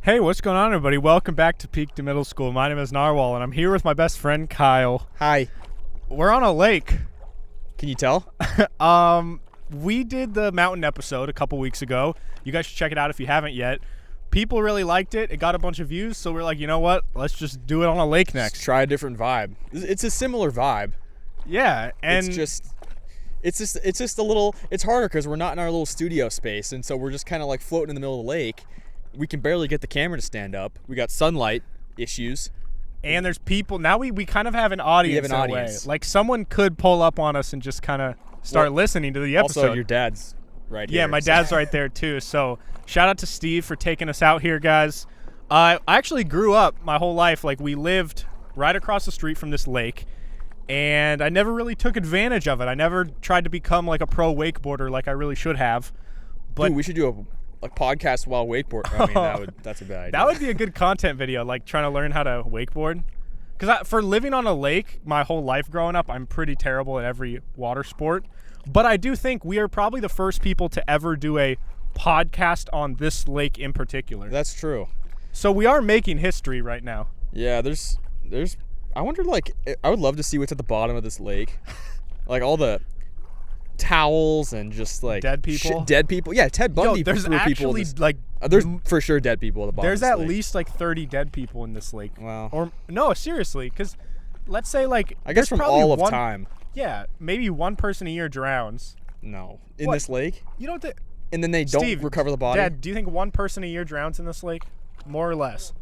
Hey, what's going on, everybody? Welcome back to Peak to Middle School. My name is Narwhal, and I'm here with my best friend, Kyle. Hi. We're on a lake. Can you tell? We did the mountain episode a couple weeks ago. You guys should check it out if you haven't yet. People really liked it. It got a bunch of views, so we're like, you know what? Let's just do it on a lake next. Let's try a different vibe. It's a similar vibe. Yeah, and It's just a little. It's harder because we're not in our little studio space, and so we're just kind of like floating in the middle of the lake. We can barely get the camera to stand up. We got sunlight issues. and there's people. Now we kind of have an audience. We have an in a audience. way. Like someone could pull up on us and just kind of start listening to the episode. Also, your dad's right here. Yeah, my dad's right there too. So shout out to Steve for taking us out here, guys. I actually grew up my whole life. Like, we lived right across the street from this lake, and I never really took advantage of it. I never tried to become like a pro wakeboarder like I really should have. But Dude, we should do a podcast while wakeboard. I mean, that's a bad idea. that would be a good content video, like trying to learn how to wakeboard. Because for living on a lake my whole life growing up, I'm pretty terrible at every water sport. But I do think we are probably the first people to ever do a podcast on this lake in particular. That's true. So we are making history right now. Yeah, there's. I wonder, like, I would love to see what's at the bottom of this lake, like all the towels and just like Dead people? dead people. Yeah, Ted Bundy. Yo, there's threw people in actually this- like there's for sure dead people at the bottom. there's of this at lake. least like 30 dead people in this lake. Wow. Or no, seriously, because let's say like I there's guess from probably all of one, time. Yeah, maybe one person a year drowns. No, in What? this lake, You know what? and then they Steve, don't recover the body. Dad, do you think one person a year drowns in this lake, more or less?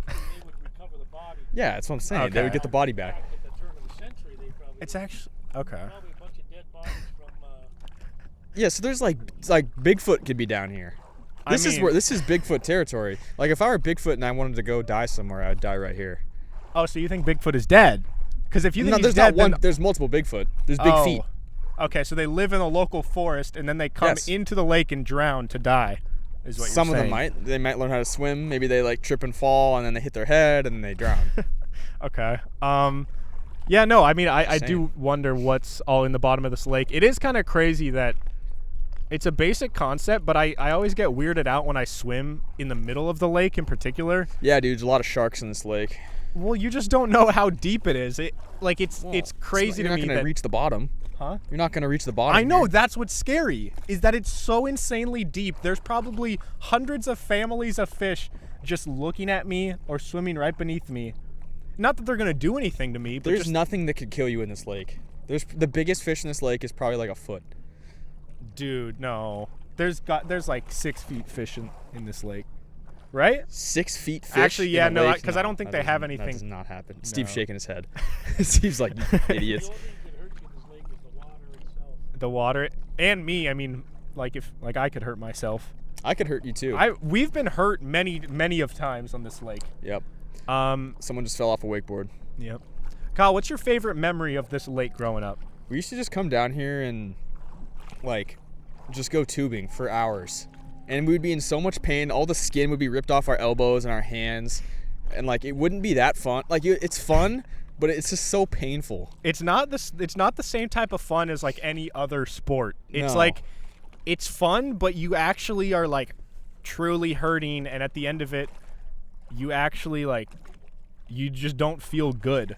They would recover the body. Yeah, that's what I'm saying. They Okay. would get the body back. At the turn of the century, they probably It's actually okay. probably a bunch of dead bodies from. Yeah, so there's like Bigfoot could be down here. I This mean- is Bigfoot territory. Like, if I were Bigfoot and I wanted to go die somewhere, I'd die right here. Oh, so you think Bigfoot is dead? Because if you think No, he's there's dead, not one. then There's multiple Bigfoot. There's big oh. feet. Okay, so they live in a local forest and then they come Yes. into the lake and drown to die. Is what Some you're of them saying. might. They might learn how to swim. Maybe they like trip and fall, and then they hit their head, and then they drown. Okay. Yeah, no, I mean, I Same. do wonder what's all in the bottom of this lake. It is kind of crazy that it's a basic concept, but I always get weirded out when I swim in the middle of the lake in particular. Yeah, dude, there's a lot of sharks in this lake. Well, you just don't know how deep it is. It's Well, crazy you're to not me gonna that reach the bottom. huh? You're not gonna reach the bottom. I know, here. that's what's scary, is that it's so insanely deep. There's probably hundreds of families of fish just looking at me or swimming right beneath me. Not that they're going to do anything to me, but There's just nothing that could kill you in this lake. The biggest fish in this lake is probably like a foot. dude, no. There's like 6 feet fish in this lake, right? 6 feet fish. Actually, yeah, in a no, lake? 'cause I don't think that they have doesn't- anything. That does not happen. Steve's No. shaking his head. Steve's like, you idiots. The only thing that hurt you in this lake is the water itself. The water and me. I mean, like if I could hurt myself. I could hurt you too. We've been hurt many of times on this lake. Yep. Um, Someone just fell off a wakeboard. yep. Kyle, what's your favorite memory of this lake growing up? We used to just come down here and like just go tubing for hours. And we'd be in so much pain. All the skin would be ripped off our elbows and our hands. And like it wouldn't be that fun. Like it's fun, but it's just so painful. It's not the same type of fun as like any other sport. It's No. like it's fun, but you actually are like truly hurting, and at the end of it, you actually like you just don't feel good.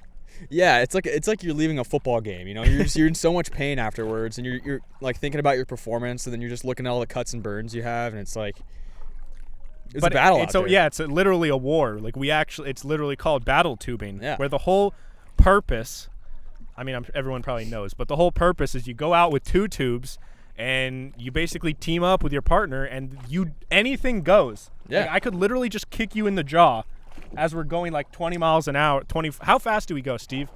Yeah, it's like you're leaving a football game, you know? You're in so much pain afterwards, and you're like thinking about your performance, and then you're just looking at all the cuts and burns you have, and it's like it's a battle out there. Yeah, it's literally a war. Like it's literally called battle tubing, Yeah. where the whole purpose, I mean, everyone probably knows, but the whole purpose is you go out with 2 tubes and you basically team up with your partner, and anything goes. Yeah. Like, I could literally just kick you in the jaw as we're going like 20 miles an hour. How fast do we go, Steve?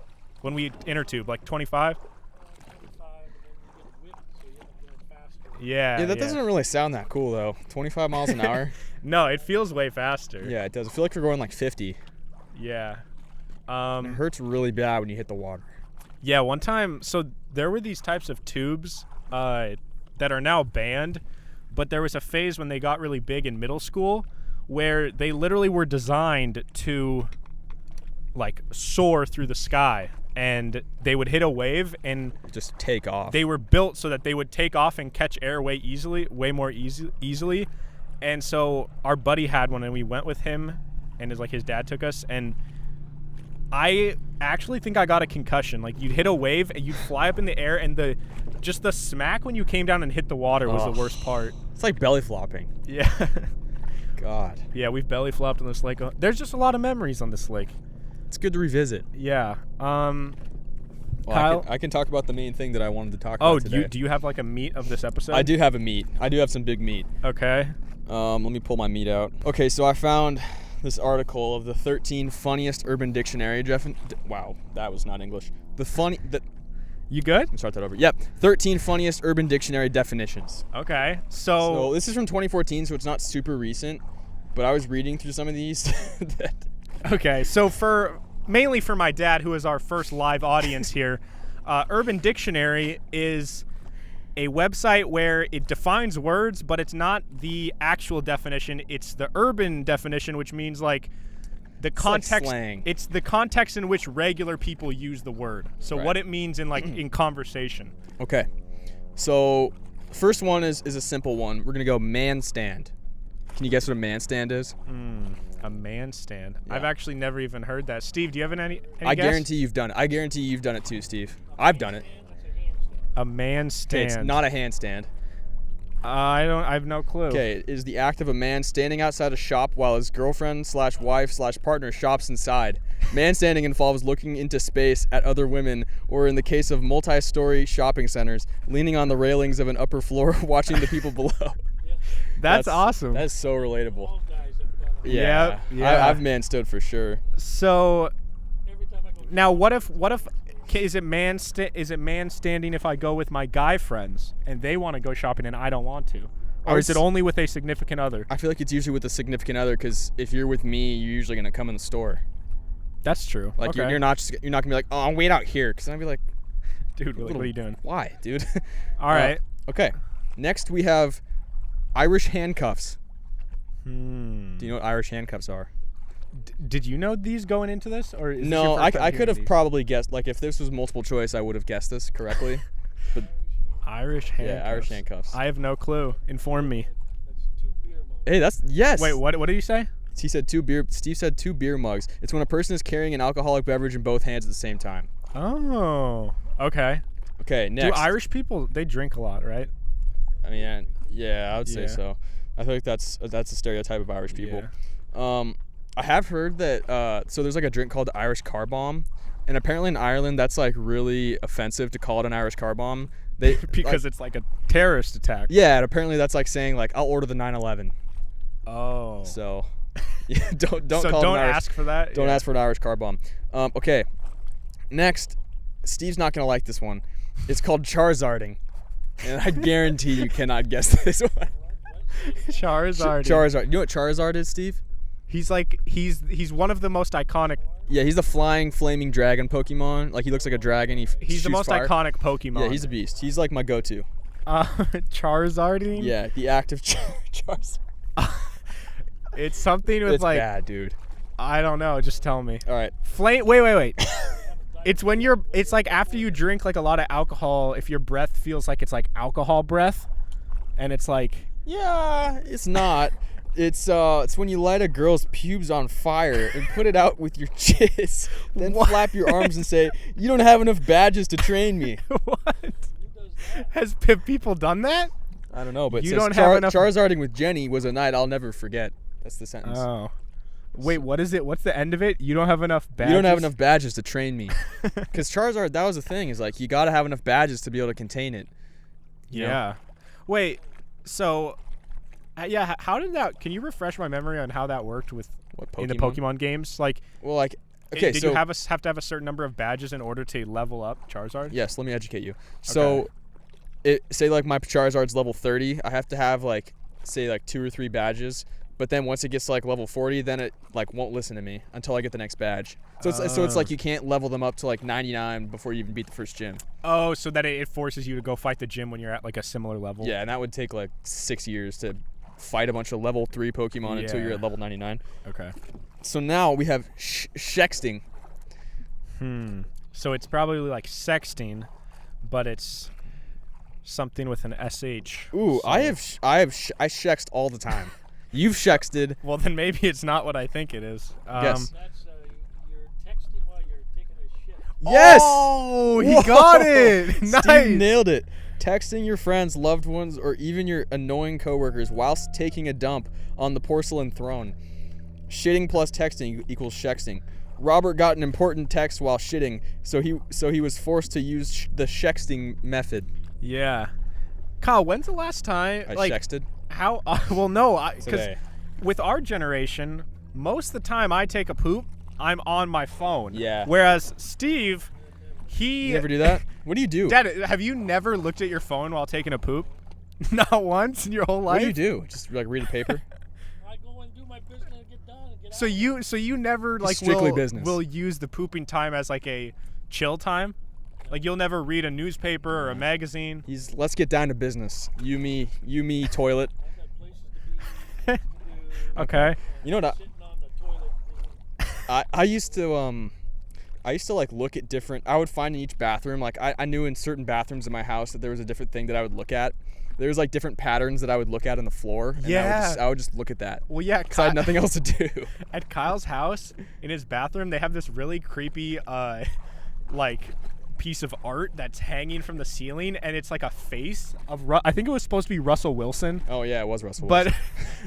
When we intertube, like 25? 25, and then you get whipped, so you end up going faster. Yeah. Yeah, that doesn't really sound that cool though. 25 miles an hour. No, it feels way faster. Yeah, it does. I feel like we're going like 50. Yeah. It hurts really bad when you hit the water. Yeah, one time, so there were these types of tubes that are now banned, but there was a phase when they got really big in middle school where they literally were designed to like soar through the sky, and they would hit a wave and Just take off. they were built so that they would take off and catch air way more easily. And so our buddy had one, and we went with him, and his dad took us, and I actually think I got a concussion. Like, you'd hit a wave and you'd fly up in the air, and the smack when you came down and hit the water was the worst part. It's like belly flopping. Yeah. God. Yeah, we've belly flopped on this lake. There's just a lot of memories on this lake. It's good to revisit. Yeah. Well, Kyle? I can talk about the main thing that I wanted to talk Oh, about today. do you have like a meat of this episode? I do have a meat. I do have some big meat. Okay. Let me pull my meat out. Okay, so I found this article of the 13 funniest Urban Dictionary. Wow, that was not English. You good? Let me start that over. Yep, 13 funniest Urban Dictionary definitions. Okay. So this is from 2014, so it's not super recent. But I was reading through some of these. Okay, so mainly for my dad, who is our first live audience here, Urban Dictionary is a website where it defines words, but it's not the actual definition. It's the urban definition, which means like the context. Like slang. It's the context in which regular people use the word. So Right. what it means in in conversation. Okay, so first one is a simple one. We're gonna go man stand. Can you guess what a man stand is? A man stand. Yeah. I've actually never even heard that. Steve, do you have any I guess? guarantee you've done it. I guarantee you've done it too, Steve. I've done it. A man Okay, stand. it's not a handstand. I have no clue. Okay, it is the act of a man standing outside a shop while his girlfriend/wife/partner shops inside. Man standing involves looking into space at other women, or in the case of multi-story shopping centers, leaning on the railings of an upper floor watching the people below. That's awesome. That's so relatable. All guys have done it. Yeah, yeah. I've man stood for sure. So Every time I go now, what if is it man standing if I go with my guy friends and they want to go shopping and I don't want to, or is it only with a significant other? I feel like it's usually with a significant other, because if you're with me, you're usually gonna come in the store. That's true. Like okay. you're not gonna be like, oh, I'll wait out here, because I'd be like, dude. What are you doing? why, dude? All right. Okay. Next we have Irish handcuffs. Do you know what Irish handcuffs are? Did you know these going into this, or is this No, your first time I could hearing have these? probably guessed. Like if this was multiple choice, I would have guessed this correctly. Irish handcuffs. Yeah, Irish handcuffs. I have no clue. Inform me. that's 2 beer mugs. Hey, that's yes. Wait, what did you say? He said Steve said 2 beer mugs. It's when a person is carrying an alcoholic beverage in both hands at the same time. Oh, okay. Okay, next. Do Irish people, they drink a lot, right? I mean, yeah, I would say Yeah. so. I feel like that's a stereotype of Irish people. I have heard that so there's like a drink called the Irish car bomb, and apparently in Ireland that's like really offensive to call it an Irish car bomb. Because it's like a terrorist attack. yeah, and apparently that's like saying like I'll order the 911. Oh. So yeah, don't So call it don't an Irish, ask for that. don't Yeah. ask for an Irish car bomb. Okay, next, Steve's not gonna like this one. It's called Charizarding, and I guarantee you cannot guess this one. Charizard. Charizard. You know what Charizard is, Steve? He's one of the most iconic. Yeah, he's the flying flaming dragon Pokemon. Like he looks like a dragon. He's the shoots most fire. iconic Pokemon. Yeah, he's a beast. He's like my go-to. Charizarding. Yeah, the active Charizard. It's something with It's like bad, dude. I don't know. Just tell me. All right. Flame. Wait. It's when it's like after you drink like a lot of alcohol. If your breath feels like it's like alcohol breath, and it's like. Yeah, it's not. It's when you light a girl's pubes on fire and put it out with your jizz, then What? flap your arms and say, "You don't have enough badges to train me." What? Has people done that? I don't know, but You it says don't have enough- Charizarding with Jenny was a night I'll never forget. That's the sentence. Oh. Wait, what is it? What's the end of it? You don't have enough badges. You don't have enough badges to train me. Because Charizard, that was the thing, is like you gotta have enough badges to be able to contain it. You know? Yeah. Wait. So. Yeah. How did that? Can you refresh my memory on how that worked with What in the Pokemon games? Like, Well, like, okay, did so you have to have a certain number of badges in order to level up Charizard? yes, let me educate you. So, say like my Charizard's level 30, I have to have like, say like 2 or 3 badges. But then once it gets to like level 40, then it like won't listen to me until I get the next badge. So it's like you can't level them up to like 99 before you even beat the first gym. Oh, so that it forces you to go fight the gym when you're at like a similar level. Yeah, and that would take like 6 years to fight a bunch of level 3 Pokemon until you're Yeah. at level 99. Okay. So now we have Shexting. So it's probably like sexting, but it's something with an SH. Ooh, So- I shexed all the time. You've shexted. Well, then maybe it's not what I think it is. Yes. That's you're texting while you're taking a shit. Yes. Oh, he got it. Nice. Steve nailed it. Texting your friends, loved ones, or even your annoying coworkers whilst taking a dump on the porcelain throne. Shitting plus texting equals shexting. Robert got an important text while shitting, so he was forced to use the shexting method. Yeah. Kyle, when's the last time? I like, shexted. how? Well, no, because Today. with our generation, most of the time I take a poop, I'm on my phone. Yeah. Whereas Steve, he. You ever do that? What do you do? Dad, have you never looked at your phone while taking a poop? Not once in your whole life. What do you do? Just like read a paper? I go and do my business and get done and get So out. you never like strictly business. will use the pooping time as like a chill time? Like you'll never read a newspaper or a magazine? Let's get down to business. You, me, toilet. I got places to be. To do, Okay. You know what? sitting on the toilet. I used to like look at different. I would find in each bathroom, like I knew in certain bathrooms in my house that there was a different thing that I would look at. There was like different patterns that I would look at on the floor. And Yeah. I would just look at that. Well, yeah, Because I had nothing else to do. at Kyle's house, in his bathroom, they have this really creepy, like, piece of art that's hanging from the ceiling, and it's like a face of. I think it was supposed to be Russell Wilson, Oh yeah, it was Russell but, Wilson.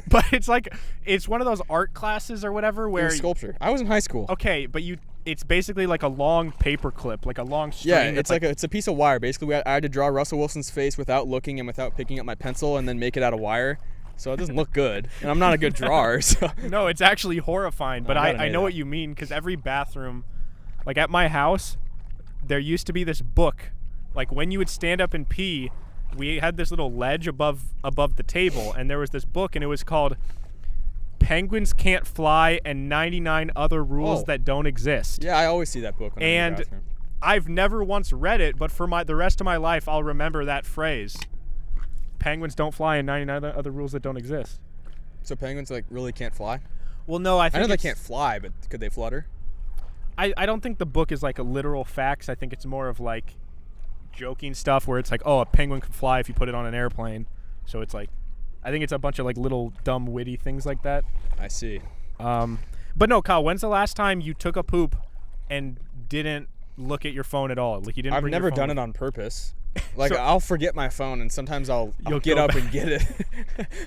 but it's like it's one of those art classes or whatever It where. was sculpture. I was in high school. Okay, but it's basically like a long paper clip, like a long string. Yeah, that's it's like it's a piece of wire. Basically, I had to draw Russell Wilson's face without looking and without picking up my pencil, and then make it out of wire. So it doesn't look good, and I'm not a good drawer. So No, it's actually horrifying, but I gotta I admit know that. what you mean because every bathroom, like at my house, there used to be this book. Like when you would stand up and pee, we had this little ledge above the table, and there was this book, and it was called Penguins Can't Fly and 99 Other Rules Oh. That Don't Exist. yeah, I always see that book when I'm in And the bathroom. I've never once read it, but for the rest of my life, I'll remember that phrase. Penguins don't fly and 99 other rules that don't exist. So penguins like really can't fly. Well, no, I I think know they it's- can't fly, but could they flutter? I don't think the book is like a literal facts. I think it's more of like joking stuff where it's like, oh, a penguin can fly if you put it on an airplane. So it's like, I think it's a bunch of like little dumb witty things like that. I see. But no, Kyle, when's the last time you took a poop and didn't look at your phone at all? Like you didn't. I've bring your never phone done with- it on purpose. Like So- I'll forget my phone, and sometimes I'll You'll get go up back. and get it.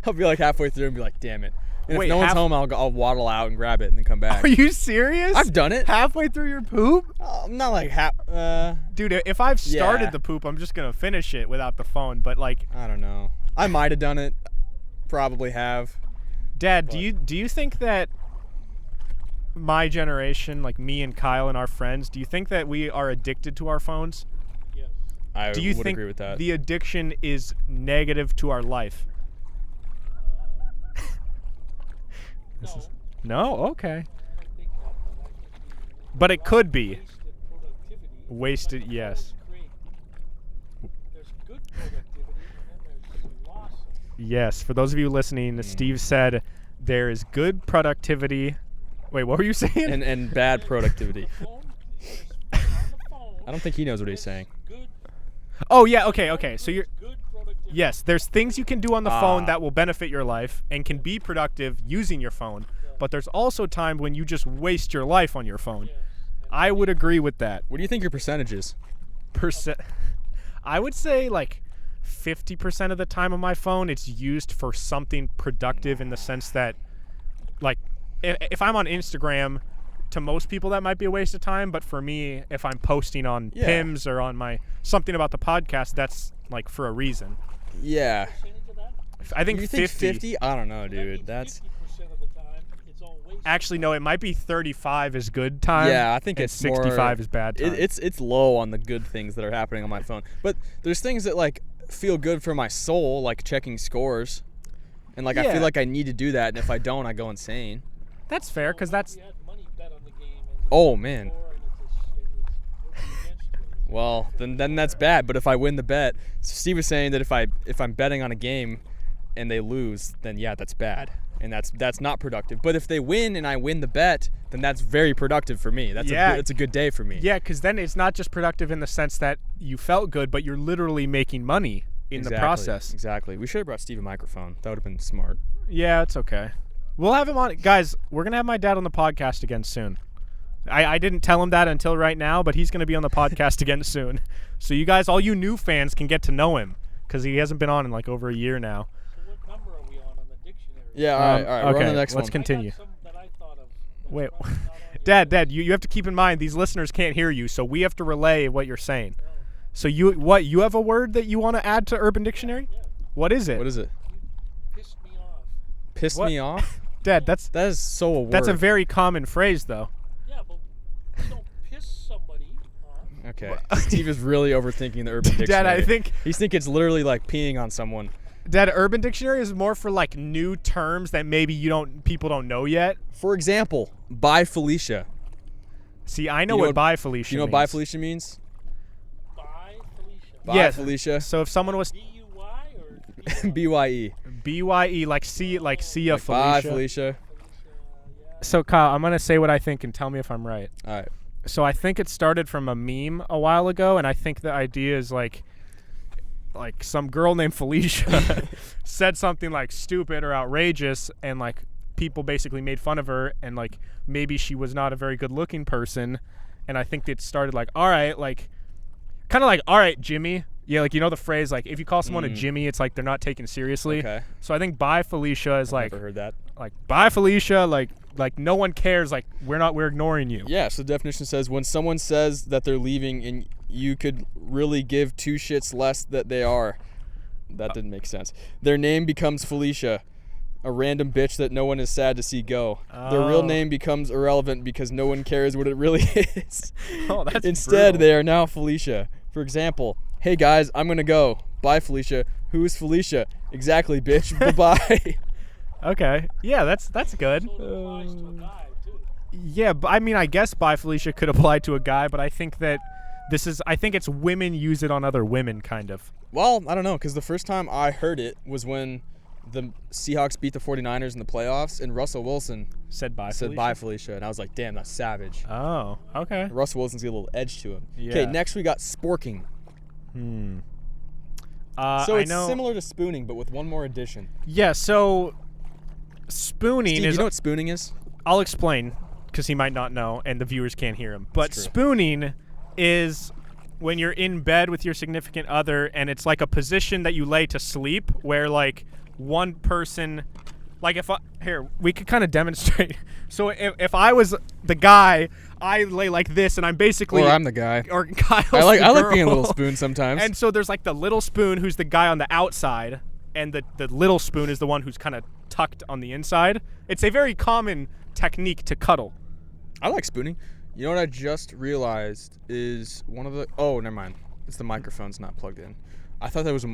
I'll be like halfway through and be like, "Damn it!" And Wait, if no one's half- home, I'll waddle out and grab it and then come back. Are you serious? I've done it. Halfway through your poop? I'm not like Dude, if I've started Yeah. the poop, I'm just going to finish it without the phone. But like, I don't know. I might have done it. Probably have. Dad, do you think that my generation, like me and Kyle and our friends, do you think that we are addicted to our phones? Yes. I Do you would think agree with that. the addiction is negative to our life? No. No? Okay. I don't think that, but I think But it could be. wasted Wasted, productivity. yes. There's good productivity, and then there's loss of Yes. For those of you listening, Steve said there is good productivity. Wait, what were you saying? and bad productivity. phone. Is on the phone. I don't think he knows what he's saying. Good, Oh, yeah. Okay. So you're. good productivity. Yes, there's things you can do on the phone Ah. that will benefit your life and can be productive using your phone. But there's also time when you just waste your life on your phone. Yes. I would agree with that. What do you think your percentage is? I would say like 50% of the time on my phone it's used for something productive in the sense that like if I'm on Instagram, to most people that might be a waste of time, but for me, if I'm posting on Yeah. PIMS or on my something about the podcast, that's like for a reason. Yeah. Percentage of that? I think You 50. think 50? I don't know, That dude. means That's 50% of the time it's all wasted. Actually, no, it might be 35 is good time. Yeah, I think and it's 65 more, is bad time. It's low on the good things that are happening on my phone. But there's things that like feel good for my soul, like checking scores. And like I Yeah. feel like I need to do that, and if I don't, I go insane. That's fair because Well, that's you had money bet on the game and Oh man. score and it's working against you. Well, then that's bad. But if I win the bet, so Steve was saying that if I'm betting on a game and they lose, then yeah, that's bad, and that's not productive. But if they win and I win the bet, then that's very productive for me. That's Yeah. it's a good day for me. yeah, because then it's not just productive in the sense that you felt good, but you're literally making money in the process. Exactly. We should have brought Steve a microphone. That would have been smart. Yeah, it's okay. We'll have him on. Guys, we're going to have my dad on the podcast again soon. I didn't tell him that until right now, but he's going to be on the podcast again soon. So you guys, all you new fans, can get to know him because he hasn't been on in like over a year now. So what number are we on the dictionary? Yeah, all right. We're on the next let's one. continue. I got some that I thought of. That's Wait, probably not on Dad, you have to keep in mind these listeners can't hear you, so we have to relay what you're saying. No. So you have a word that you want to add to Urban Dictionary? Yeah. What is it? What is it? You pissed me off. Pissed What? me off? Dad, That is so a word. that's a very common phrase though. Yeah, but you don't piss somebody off. Okay. Steve is really overthinking the Urban Dictionary. Dad, I think He's thinking it's literally like peeing on someone. Dad, Urban Dictionary is more for like new terms that maybe people don't know yet. For example, bye Felicia. See, I know You know what what- bye Felicia Do you know means. what bye Felicia means? Bye, Felicia. Bye Yeah. Felicia. So if someone was B-U-Y or B-Y-E. BYE, like see ya Like, Felicia. bye Felicia. Felicia? Yeah. So Kyle, I'm gonna say what I think and tell me if I'm right. All right. So I think it started from a meme a while ago, and I think the idea is like some girl named Felicia said something like stupid or outrageous, and like people basically made fun of her, and like maybe she was not a very good looking person, and I think it started like, all right, like kind of like, all right, Jimmy. Yeah, like you know the phrase like if you call someone a Jimmy, it's like they're not taken seriously. Okay. So I think bye Felicia is like Never heard that. bye Felicia, like no one cares, like we're ignoring you. Yeah, so the definition says when someone says that they're leaving and you could really give two shits less that they are. That didn't make sense. Their name becomes Felicia, a random bitch that no one is sad to see go. Their real Oh. name becomes irrelevant because no one cares what it really is. Oh, that's Instead, brutal. they are now Felicia. For example, hey guys, I'm gonna go. Bye, Felicia. Who is Felicia? Exactly, bitch. Bye-bye. Okay. Yeah, that's good. So it applies to a guy, too. Yeah, but I mean, I guess bye Felicia could apply to a guy, but I think that I think it's women use it on other women, kind of. Well, I don't know, because the first time I heard it was when the Seahawks beat the 49ers in the playoffs, and Russell Wilson Said bye said Felicia? bye, Felicia. And I was like, damn, that's savage. Oh, okay. Russell Wilson's got a little edge to him. Yeah. Okay, next we got sporking. So I it's know. similar to spooning, but with one more addition. Yeah, so spooning Steve, is. you know what spooning is? I'll explain because he might not know and the viewers can't hear him. But true. spooning is when you're in bed with your significant other and it's like a position that you lay to sleep where like one person, like here, we could kind of demonstrate. So if I was the guy, I lay like this and I'm basically. Or I'm the guy. Or Kyle's I like the being a girl. little spoon sometimes. And so there's like the little spoon who's the guy on the outside, and the little spoon is the one who's kind of tucked on the inside. It's a very common technique to cuddle. I like spooning. You know what I just realized is one of the... Oh, never mind. It's the microphone's not plugged in. I thought that was...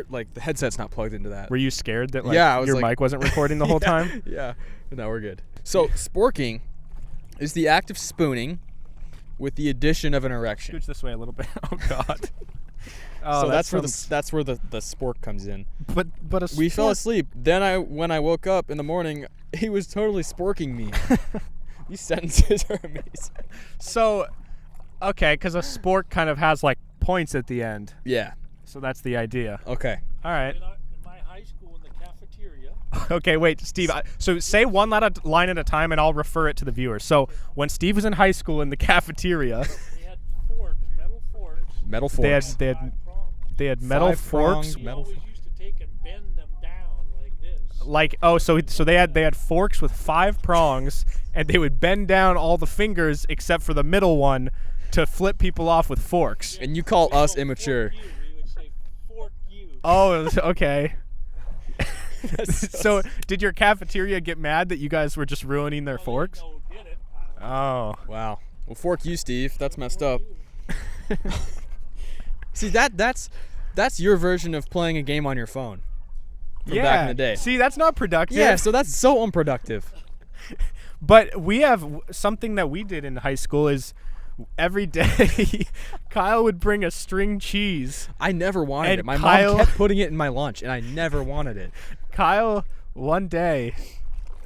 Like, the headset's not plugged into that. Were you scared that like Yeah, I was your like- mic wasn't recording the whole Yeah, time? Yeah. No, we're good. So, sporking is the act of spooning with the addition of an erection. Scooch this way a little bit. Oh God. Oh, So that that's where sounds- the sport comes in. But We fell asleep. Then when I woke up in the morning, he was totally sporking me. These sentences are amazing. So, okay, because a sport kind of has like points at the end. Yeah. So that's the idea. Okay. All right. In my high school, in the cafeteria, Okay, wait, Steve. So say one line at a time, and I'll refer it to the viewers. So when Steve was in high school in the cafeteria, they had forks, metal forks. Metal they had forks. they had Five prongs. they had metal Five forks. prongs. We Metal always used to take and bend them down like this. Like so they had forks with 5 prongs, and they would bend down all the fingers except for the middle one to flip people off with forks. And you call We us don't immature. fork you, we would say fork you. Oh, okay. So did your cafeteria get mad that you guys were just ruining their Well, forks? they didn't know who did it. Oh. Wow. Well, fork you, Steve. That's messed up. You. See, that's your version of playing a game on your phone from back in the day. See, that's not productive. Yeah, so that's so unproductive. But we have something that we did in high school is every day Kyle would bring a string cheese. I never wanted And it. My Kyle- mom kept putting it in my lunch, and I never wanted it. Kyle, one day,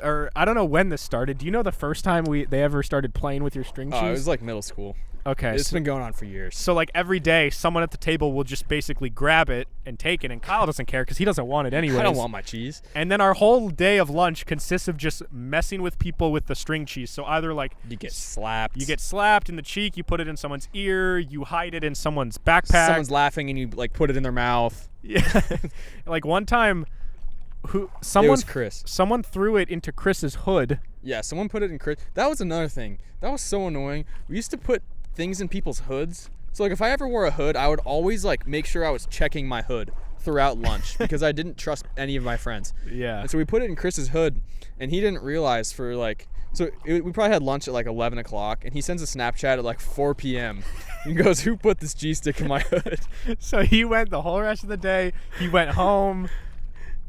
or I don't know when this started. Do you know the first time they ever started playing with your string cheese? Oh, it was like middle school. Okay. It's been going on for years. So like every day, someone at the table will just basically grab it and take it, and Kyle doesn't care because he doesn't want it anyways. I don't want my cheese. And then our whole day of lunch consists of just messing with people with the string cheese. So either like You get slapped. you get slapped in the cheek, you put it in someone's ear, you hide it in someone's backpack. Someone's laughing and you like put it in their mouth. Yeah. Like one time, It was Chris. someone threw it into Chris's hood. Yeah, someone put it in Chris. That was another thing. That was so annoying. We used to put things in people's hoods. So like if I ever wore a hood, I would always like make sure I was checking my hood throughout lunch because I didn't trust any of my friends. Yeah. And so we put it in Chris's hood, and he didn't realize for like. We probably had lunch at like 11 o'clock, and he sends a Snapchat at like 4 p.m. and goes, "Who put this G stick in my hood?" So he went the whole rest of the day. He went home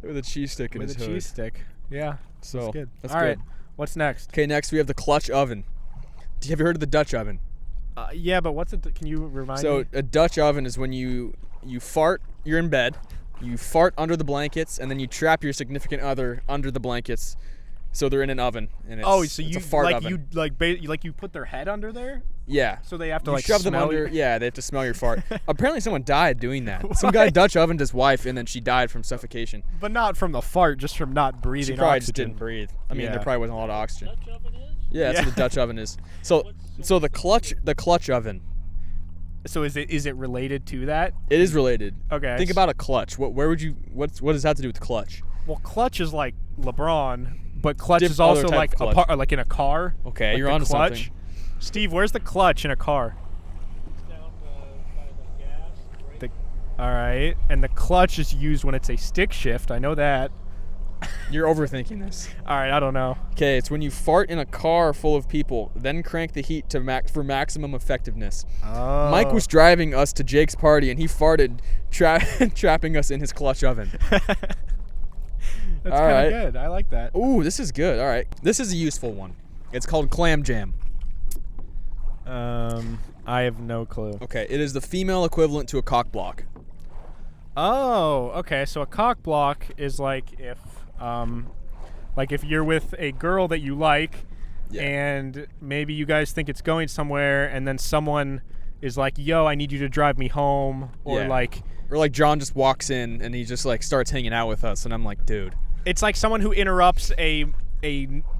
With a cheese stick in with his a hood. cheese stick. Yeah. So That's good. that's All good. right. What's next? Okay, next we have the clutch oven. Have you heard of the Dutch oven? Yeah, but what's it? Can you remind So me? a Dutch oven is when you fart. You're in bed, you fart under the blankets, and then you trap your significant other under the blankets, so they're in an oven. And it's, So it's you a fart like oven. you put their head under there, Yeah. so they have to You like shove them smell under. your- Yeah, they have to smell your fart. Apparently, someone died doing that. Some guy What? Dutch ovened his wife, and then she died from suffocation. but not from the fart, just from not breathing. She probably oxygen. just didn't breathe. I mean, Yeah. there probably wasn't a lot of oxygen. Dutch oven is? Yeah, that's Yeah. what the Dutch oven is. So the clutch oven. So is it related to that? It is related. Okay. Think about a clutch. What does that have to do with clutch? Well, clutch is like LeBron, but clutch Diff- is also other type like of clutch. like in a car. Okay, like you're the onto clutch. something. Steve, where's the clutch in a car? It's down by the gas. Right? All right, and the clutch is used when it's a stick shift. I know that. You're overthinking this. All right, I don't know. Okay, it's when you fart in a car full of people, then crank the heat to for maximum effectiveness. Oh. Mike was driving us to Jake's party, and he farted, trapping us in his clutch oven. That's All kind right. of good. I like that. Ooh, this is good. All right, this is a useful one. It's called clam jam. I have no clue. Okay, it is the female equivalent to a cock block. Oh, okay. So a cock block is like if you're with a girl that you like, Yeah. and maybe you guys think it's going somewhere, and then someone is like, "Yo, I need you to drive me home," or Yeah. like Or like John just walks in and he just like starts hanging out with us, and I'm like, dude. it's like someone who interrupts a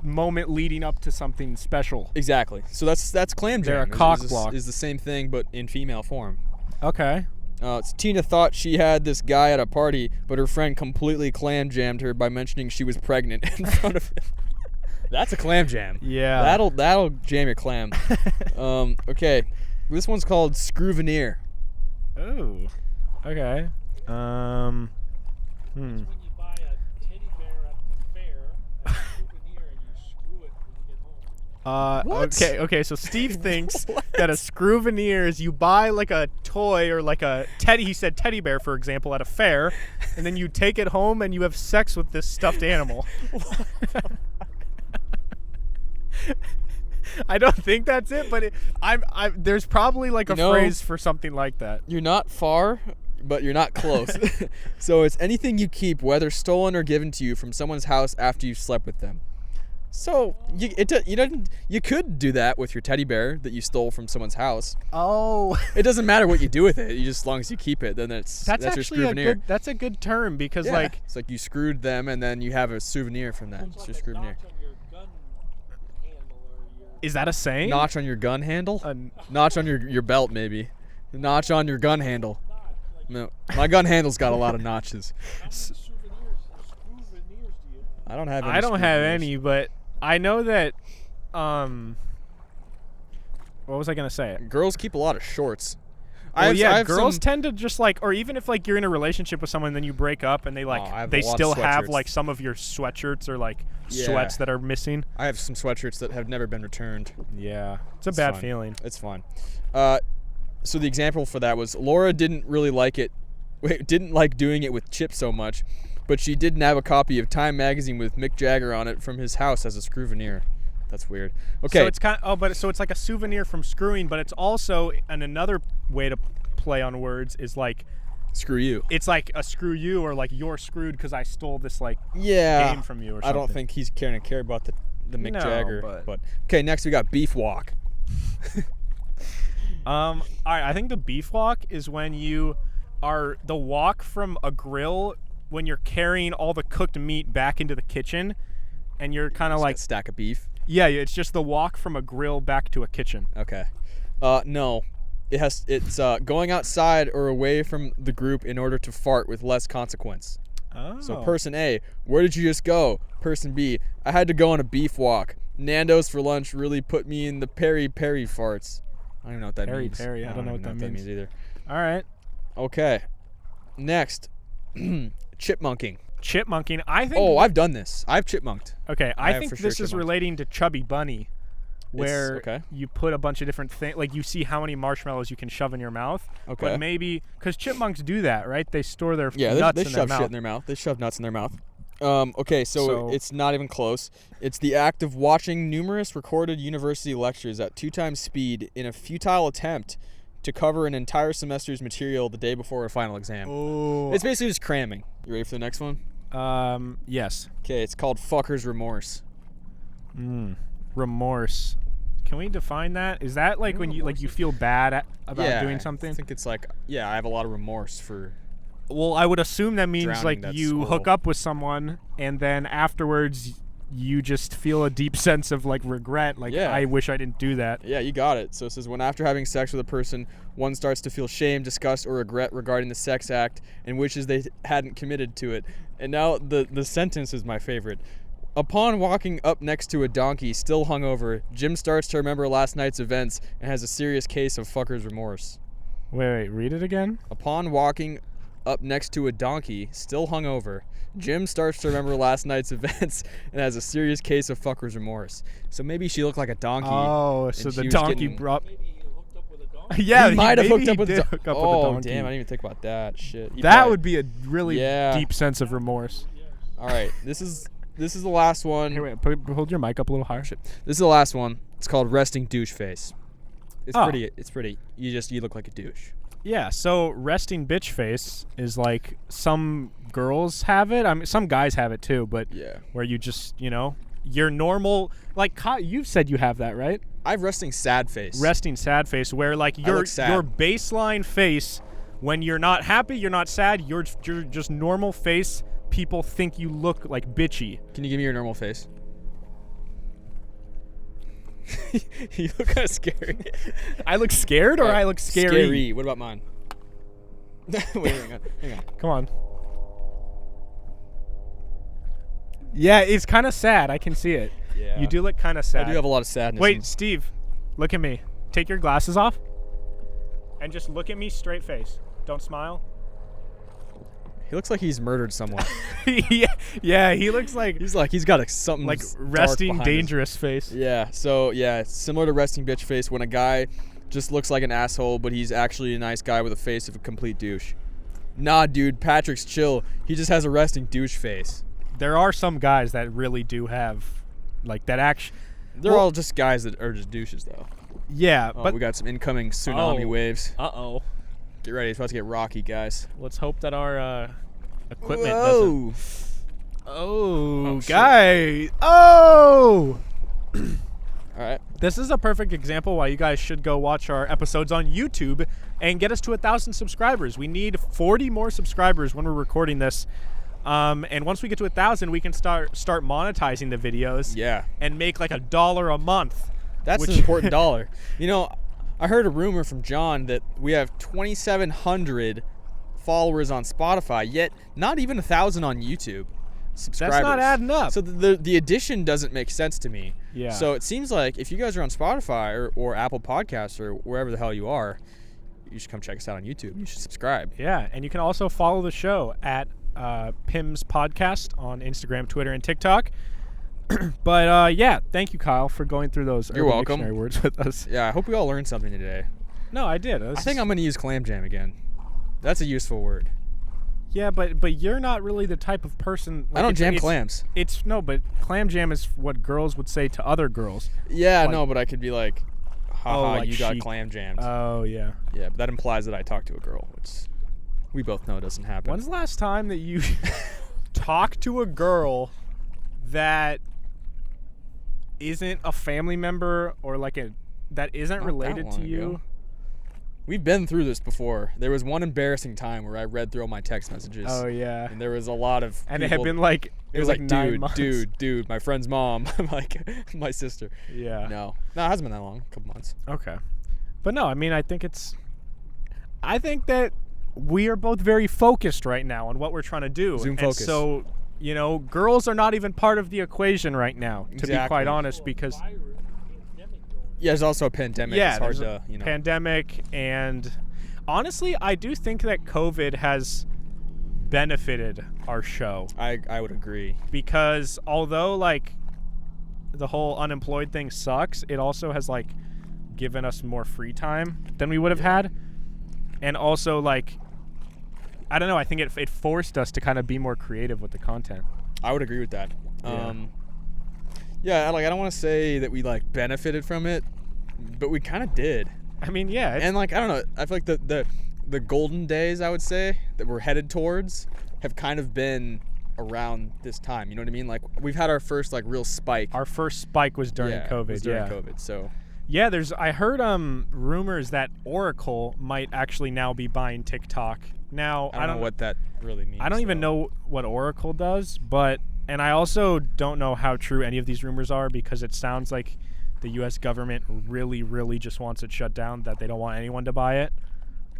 moment leading up to something special. Exactly. So that's clam jam. They're a Is- cock is, block. Is the same thing but in female form. Okay. Tina thought she had this guy at a party, but her friend completely clam jammed her by mentioning she was pregnant in front of him. That's a clam jam. Yeah. That'll jam your clam. Okay, this one's called screw veneer. Oh. Okay. When you buy a teddy bear at the fair, as a souvenir, and you screw it when you get home. What? Okay, so Steve thinks that a screw veneer is you buy like a toy or like a he said teddy bear, for example, at a fair, and then you take it home and you have sex with this stuffed animal. I don't think that's it, but there's probably like a No. phrase for something like that. You're not far, but you're not close. So it's anything you keep, whether stolen or given to you from someone's house after you've slept with them. So you could do that with your teddy bear that you stole from someone's house. Oh, It doesn't matter what you do with it. You just as long as you keep it, then that's your actually a souvenir. good. That's a good term because Yeah. like It's like you screwed them, and then you have a souvenir from that. It's It's your like a souvenir. notch on your gun handle or your. is that a saying? Notch on your gun handle. A- Notch on your belt, maybe. Notch on your gun handle. Notch, like No, my gun handle's got a lot of notches. how many screw veneers do you have? I don't have. Any I don't have souvenirs. any, but I know that. What was I gonna say? Girls keep a lot of shorts. Well, yeah, girls some- tend to just like, or even if like you're in a relationship with someone, then you break up, and they like I have they a lot of still have sweatshirts. like some of your sweatshirts or like Yeah. sweats that are missing. I have some sweatshirts that have never been returned. Yeah, it's a It's bad fine. feeling. It's fine. So the example for that was Laura didn't really like it. Didn't like doing it with Chip so much, but she did have a copy of Time magazine with Mick Jagger on it from his house as a screw veneer. That's weird. Okay. So it's kind of it's like a souvenir from screwing, but it's also and another way to play on words is like screw you. it's like a screw you or like you're screwed because I stole this like Yeah. game from you or I don't something. think he's caring to care about the Mick No, Jagger. but- But okay, next we got beef walk. All right, I think the beef walk is when you are the walk from a grill when you're carrying all the cooked meat back into the kitchen, and you're kind of Just like, a stack of beef. yeah, it's just the walk from a grill back to a kitchen. Okay. No. It's going outside or away from the group in order to fart with less consequence. Oh. So person A, where did you just go? Person B, I had to go on a beef walk. Nando's for lunch really put me in the peri-peri farts. I don't even know what that means. Peri-peri, I don't know what that means either. All right. Okay. Next, chipmunking. Chipmunking. I think. Oh, I've done this. I've chipmunked. Okay, I I have think for sure this is chipmunked. relating to Chubby Bunny, where okay. you put a bunch of different things, like you see how many marshmallows you can shove in your mouth. Okay. But maybe because chipmunks do that, right? They store their Yeah, nuts they in their shove mouth. shit in their mouth. They shove nuts in their mouth. Okay, so So- it's not even close. It's the act of watching numerous recorded university lectures at 2 times speed in a futile attempt to cover an entire semester's material the day before a final exam. Oh. It's basically just cramming. You ready for the next one? Yes. Okay, it's called fucker's remorse. Remorse. Can we define that? Is that like when you feel bad about doing I something? think it's like, I have a lot of remorse for... Well, I would assume that means Drowning like that you school. hook up with someone and then afterwards you just feel a deep sense of like regret. Like, Yeah. I wish I didn't do that. Yeah, you got it. So it says, when after having sex with a person, one starts to feel shame, disgust, or regret regarding the sex act and wishes they hadn't committed to it. And now the sentence is my favorite. Upon walking up next to a donkey, still hungover, Jim starts to remember last night's events and has a serious case of fucker's remorse. Wait, read it again? Upon walking up next to a donkey, still hungover, Jim starts to remember last night's events and has a serious case of fucker's remorse. So maybe she looked like a donkey. Oh, and so she the was donkey getting- brought. Maybe he hooked up with a donkey. Yeah, he might have maybe hooked up he with did the hook up oh, with the donkey. damn, I didn't even think about that. Shit. That would be a really Yeah. deep sense of remorse. All right, this is the last one. Here, wait, hold your mic up a little higher. This is the last one. It's called resting douche face. It's Oh. pretty. It's pretty. You look like a douche. Yeah, so resting bitch face is like some girls have it. I mean, some guys have it too, but Yeah. where you just, you're normal. Like you've said you have that, right? I have resting sad face. Resting sad face, where like your look sad. baseline face, when you're not happy, you're not sad, you're just normal face. People think you look like bitchy. Can you give me your normal face? You look kind of scary. I look scared, or I look scary? What about mine? Wait, hang on. Come on. Yeah, it's kind of sad. I can see it. Yeah. You do look kind of sad. I do have a lot of sadness. Wait, Steve, look at me. Take your glasses off and just look at me straight face. Don't smile. He looks like he's murdered someone. yeah, he looks like He's got something like dark resting behind his- dangerous face. Yeah. So yeah, it's similar to resting bitch face when a guy just looks like an asshole, but he's actually a nice guy with a face of a complete douche. Nah, dude, Patrick's chill. He just has a resting douche face. There are some guys that really do have like that action. They're all just guys that are just douches, though. Yeah, Oh, but we got some incoming tsunami Oh. waves. uh-oh. Get ready, it's about to get rocky, guys. Let's hope that our equipment doesn't. Whoa. Oh, shit. guy. Oh! All right. This is a perfect example why you guys should go watch our episodes on YouTube and get us to 1,000 subscribers. We need 40 more subscribers when we're recording this. And once we get to 1,000, we can start monetizing the videos. Yeah. And make like $1 a month. That's Which- an important dollar. You know, I heard a rumor from John that we have 2,700 followers on Spotify, yet not even 1,000 on YouTube. Subscribers. That's not adding up. So the addition doesn't make sense to me. Yeah. So it seems like if you guys are on Spotify or Apple Podcasts or wherever the hell you are, you should come check us out on YouTube. You should subscribe. Yeah, and you can also follow the show at PIMS Podcast on Instagram, Twitter, and TikTok. But yeah, thank you, Kyle, for going through those You're Urban welcome. Dictionary words with us. Yeah, I hope we all learned something today. No, I did. I think I'm going to use clam jam again. That's a useful word. Yeah, but you're not really the type of person. I don't jam it's, clams. It's no, but clam jam is what girls would say to other girls. Yeah, Like- no, but I could be like, haha, like you got she- clam jammed. Oh yeah. Yeah, but that implies that I talked to a girl, which we both know doesn't happen. When's the last time that you talked to a girl that isn't a family member or like that isn't Not that related to long you? ago. We've been through this before. There was one embarrassing time where I read through all my text messages. Oh yeah. And there was a lot of And it people- had been like it was like 9 months. dude, my friend's mom. I'm like, my sister. Yeah. No, it hasn't been that long. A couple months. Okay. But no, I mean, I think that we are both very focused right now on what we're trying to do. Zoom and focus. so, girls are not even part of the equation right now, to be Exactly. quite honest, because Virus, pandemic going on. Yeah, there's also a pandemic. yeah, it's hard there's to, a pandemic, and honestly, I do think that COVID has benefited our show, I would agree. because although like the whole unemployed thing sucks, it also has like given us more free time than we would have had, and also like I don't know, I think it forced us to kind of be more creative with the content. I would agree with that. Yeah. Yeah, like I don't want to say that we like benefited from it, but we kind of did. I mean, yeah, And like I don't know, I feel like the golden days, I would say, that we're headed towards have kind of been around this time. You know what I mean? Like we've had our first like real spike. our first spike was during Yeah, COVID. it was during COVID. So Yeah, I heard rumors that Oracle might actually now be buying TikTok. Now, I don't know what that really means. I don't even though. know what Oracle does, and I also don't know how true any of these rumors are, because it sounds like the US government really, really just wants it shut down, that they don't want anyone to buy it.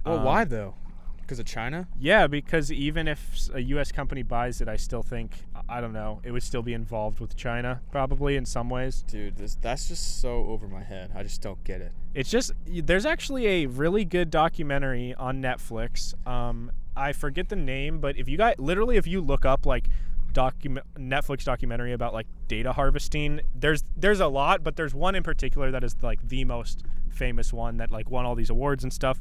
Well, why though? Because of China? Yeah, because even if a US company buys it, I still think, I don't know, it would still be involved with China, probably in some ways. Dude, that's just so over my head. I just don't get it. It's just, there's actually a really good documentary on Netflix. I forget the name, but if you look up like Netflix documentary about like data harvesting, there's a lot, but there's one in particular that is like the most famous one that like won all these awards and stuff.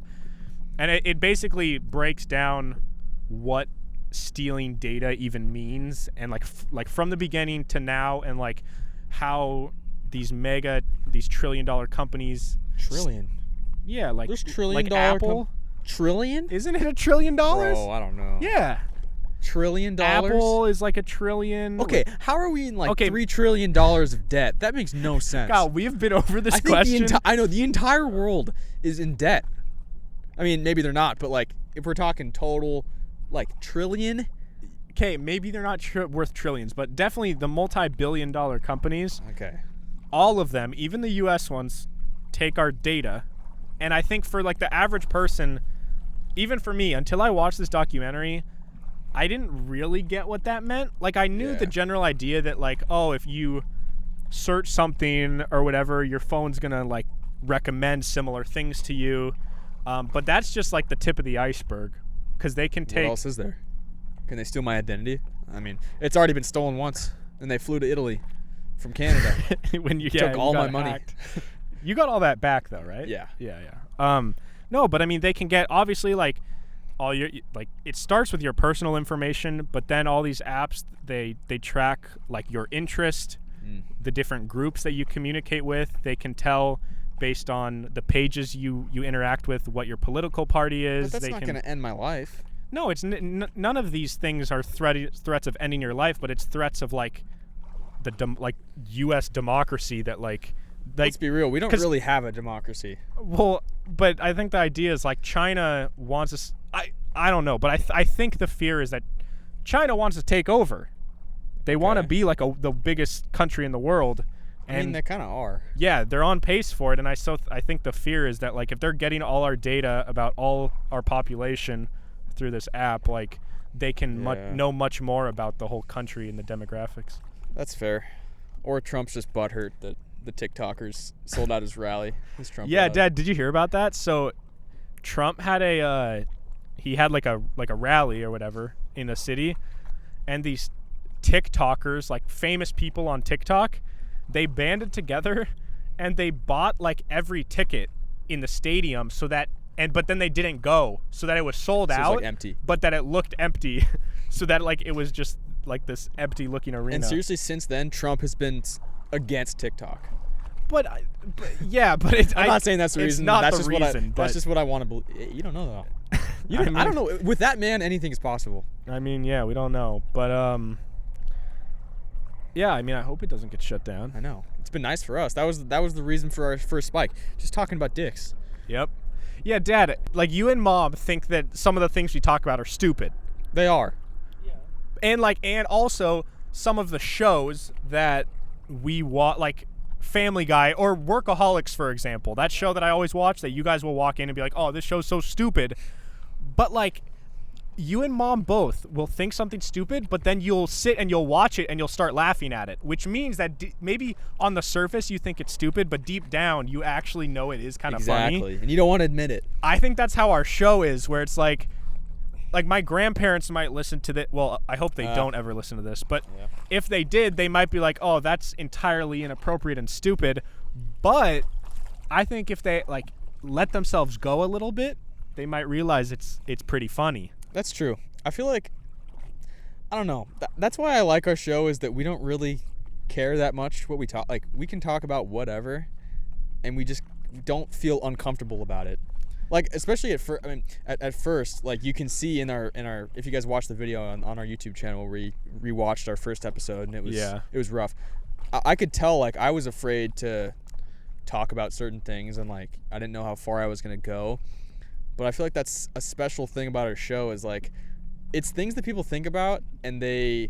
And it basically breaks down what stealing data even means, and like from the beginning to now, and like how these trillion-dollar companies. Trillion. Yeah, like There's like trillion-dollar Apple. Trillion? Isn't it $1 trillion? Bro, I don't know. Yeah. $1 trillion? Apple is like $1 trillion. Okay, how are we in like Okay. $3 trillion of debt? That makes no sense. God, we've been over this I think question. I know the entire world is in debt. I mean, maybe they're not, but like if we're talking total, like trillion. Okay, maybe they're not worth trillions, but definitely the multi-billion-dollar companies, Okay. all of them, even the U.S. ones, take our data. And I think for like the average person, even for me, until I watched this documentary, I didn't really get what that meant. Like I knew the Yeah. general idea that like, oh, if you search something or whatever, your phone's gonna like recommend similar things to you. But that's just like the tip of the iceberg, because they can What take. else is there? Can they steal my identity? I mean, it's already been stolen once, and they flew to Italy from Canada. when you Took all got my money. hacked. You got all that back though, right? Yeah. Yeah. No, but I mean, they can get obviously like all your like it starts with your personal information, but then all these apps they track like your interest, the different groups that you communicate with. They can tell based on the pages you interact with what your political party is. But that's not going to end my life. No, it's none of these things are threats of ending your life, but it's threats of like the U.S. democracy that like Let's be real. We don't 'cause- really have a democracy. Well, but I think the idea is like China wants us. I don't know, but I think the fear is that China wants to take over. They want to Okay. be like the biggest country in the world. And I mean, they kind of are. yeah, they're on pace for it, and I think the fear is that like if they're getting all our data about all our population through this app, like they can Yeah. know much more about the whole country and the demographics. That's fair. Or Trump's just butthurt that the TikTokers sold out his rally. His Trump Yeah, rally. Dad, did you hear about that? So Trump had he had like a rally or whatever in a city, and these TikTokers, like famous people on TikTok, they banded together and they bought like every ticket in the stadium but then they didn't go, so that it was sold So it's, out, like, empty. but that it looked empty, so that like it was just like this empty looking arena. And seriously, since then, Trump has been against TikTok. but it's I'm not saying that's the it's reason. not that's the just reason, that's but just what I want to believe. You don't know though. I I don't know. With that man, anything is possible. I mean, yeah, we don't know, but yeah, I mean, I hope it doesn't get shut down. I know. It's been nice for us. That was the reason for our first spike. Just talking about dicks. Yep. Yeah, Dad, like you and Mom think that some of the things we talk about are stupid. They are. Yeah. And also some of the shows that we watch, like Family Guy or Workaholics, for example. That show that I always watch that you guys will walk in and be like, oh, this show's so stupid. But like you and Mom both will think something stupid, but then you'll sit and you'll watch it and you'll start laughing at it, which means that maybe on the surface you think it's stupid, but deep down you actually know it is kind of funny. Exactly. And you don't want to admit it. I think that's how our show is, where it's like my grandparents might listen to that. Well, I hope they don't ever listen to this, but if they did, they might be like, oh, that's entirely inappropriate and stupid. But I think if they like let themselves go a little bit, they might realize it's pretty funny. That's true. I feel like, I don't know. That's why I like our show, is that we don't really care that much what we talk. Like, we can talk about whatever, and we just don't feel uncomfortable about it. Like, especially at first, like you can see in our if you guys watch the video on our YouTube channel where we rewatched our first episode, and it was rough. I could tell, like, I was afraid to talk about certain things, and like I didn't know how far I was gonna go. But I feel like that's a special thing about our show, is like it's things that people think about and they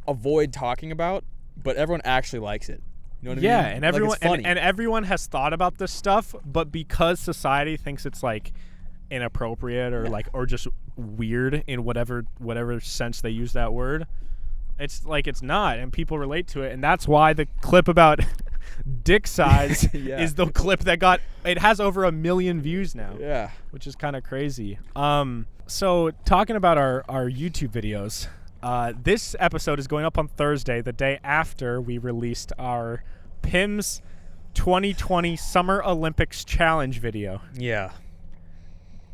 avoid talking about, but everyone actually likes it. You know what I mean? Yeah, and everyone like, it's funny. and everyone has thought about this stuff, but because society thinks it's like inappropriate or like or just weird in whatever sense they use that word, it's like it's not, and people relate to it, and that's why the clip about dick size is the clip that it has over 1 million views now. Yeah, which is kind of crazy. So talking about our YouTube videos, this episode is going up on Thursday, the day after we released our PIMS 2020 Summer Olympics Challenge video. Yeah.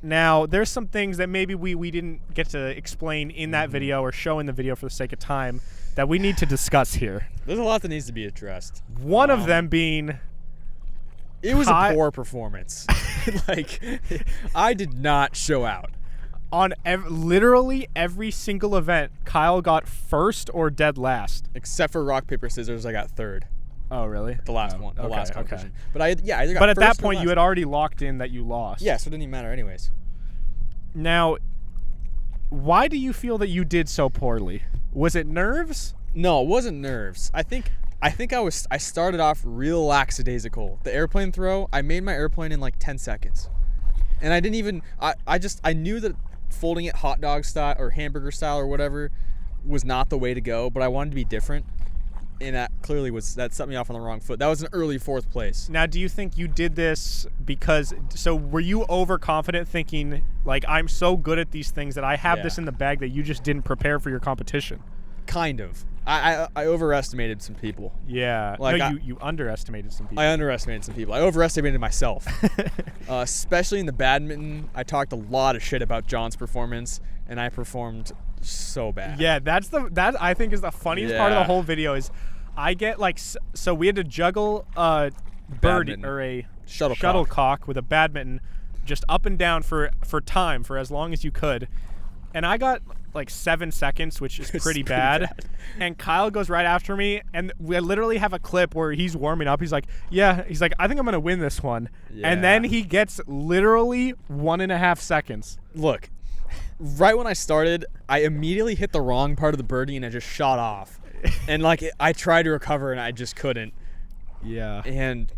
Now, there's some things that maybe we didn't get to explain in that video or show in the video for the sake of time that we need to discuss here. There's a lot that needs to be addressed. One of them being... It was a poor performance. Like, I did not show out. On literally every single event, Kyle got first or dead last. Except for rock, paper, scissors, I got third. Oh, really? The last one. The last competition. Okay. But I either got But at that first or point, last. you had already locked in that you lost. Yeah, so it didn't even matter anyways. Now, why do you feel that you did so poorly? Was it nerves? No, it wasn't nerves. I think I started off real lackadaisical. The airplane throw, I made my airplane in like 10 seconds. And I didn't even I knew that folding it hot dog style or hamburger style or whatever was not the way to go, but I wanted to be different. And that clearly that set me off on the wrong foot. That was an early 4th place. Now, do you think you did this so were you overconfident thinking, like, I'm so good at these things that I have this in the bag that you just didn't prepare for your competition? Kind of. I overestimated some people. Yeah. Like, no, you underestimated some people. I underestimated some people. I overestimated myself. Especially in the badminton, I talked a lot of shit about John's performance, and I performed so bad. Yeah, that I think is the funniest part of the whole video is I get like, so we had to juggle a birdie or a shuttlecock with a badminton just up and down for time for as long as you could. And I got like 7 seconds, which is pretty bad. And Kyle goes right after me, and we literally have a clip where he's warming up. He's like, I think I'm going to win this one. Yeah. And then he gets literally 1.5 seconds. Look, right when I started, I immediately hit the wrong part of the birdie, and I just shot off. And like I tried to recover, and I just couldn't. Yeah. And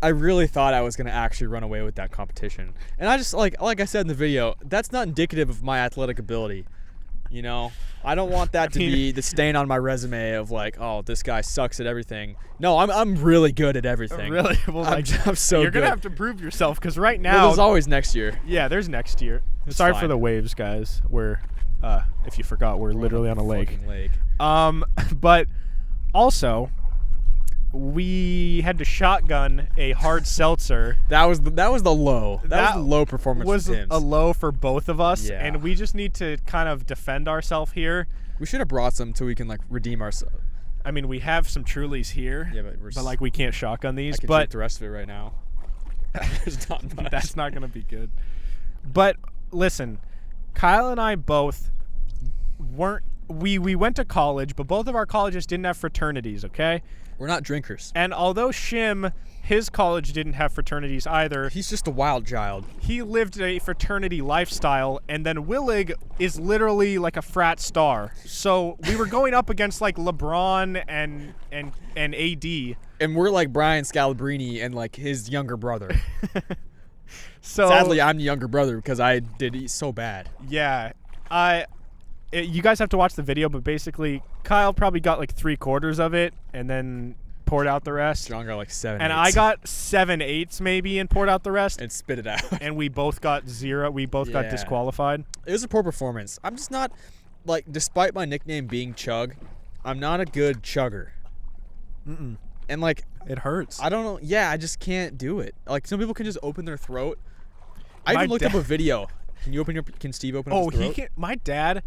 I really thought I was going to actually run away with that competition. And I just, like I said in the video, that's not indicative of my athletic ability. You know, I don't want that to be the stain on my resume of like, oh, this guy sucks at everything. No, I'm really good at everything. Really? Well, I'm so good. You're going to have to prove yourself, because right now... Well, there's always next year. Yeah, there's next year. It's Sorry fine. for the waves, guys. We're, if you forgot, we're literally on a lake. Lake. But also... we had to shotgun a hard seltzer. That was the low. That was the low performance. Was for PIMS. a low for both of us, Yeah. and we just need to kind of defend ourselves here. We should have brought some so we can like redeem ourselves. I mean, we have some Trulies here, Yeah, but like we can't shotgun these. I can drink the rest of it right now. There's not much. That's not gonna be good. But listen, Kyle and I both weren't. We went to college, but both of our colleges didn't have fraternities. Okay. We're not drinkers. And although Shim, his college didn't have fraternities either, He's just a wild child. he lived a fraternity lifestyle, and then Willig is literally like a frat star. So we were going up against like LeBron and AD. And we're like Brian Scalabrine and like his younger brother. So Sadly, I'm the younger brother because I did so bad. yeah, you guys have to watch the video, but basically Kyle probably got like 3/4 of it and then poured out the rest. John got like 7. And I got 7/8 maybe and poured out the rest. and spit it out. And we both got 0. We both got Yeah. disqualified. It was a poor performance. I'm just not like, despite my nickname being Chug, I'm not a good chugger. Mm-mm. And like, It hurts. I don't know. Yeah, I just can't do it. Like, some people can just open their throat. I My even looked dad- up a video. Can Steve open up his throat? he can. My dad,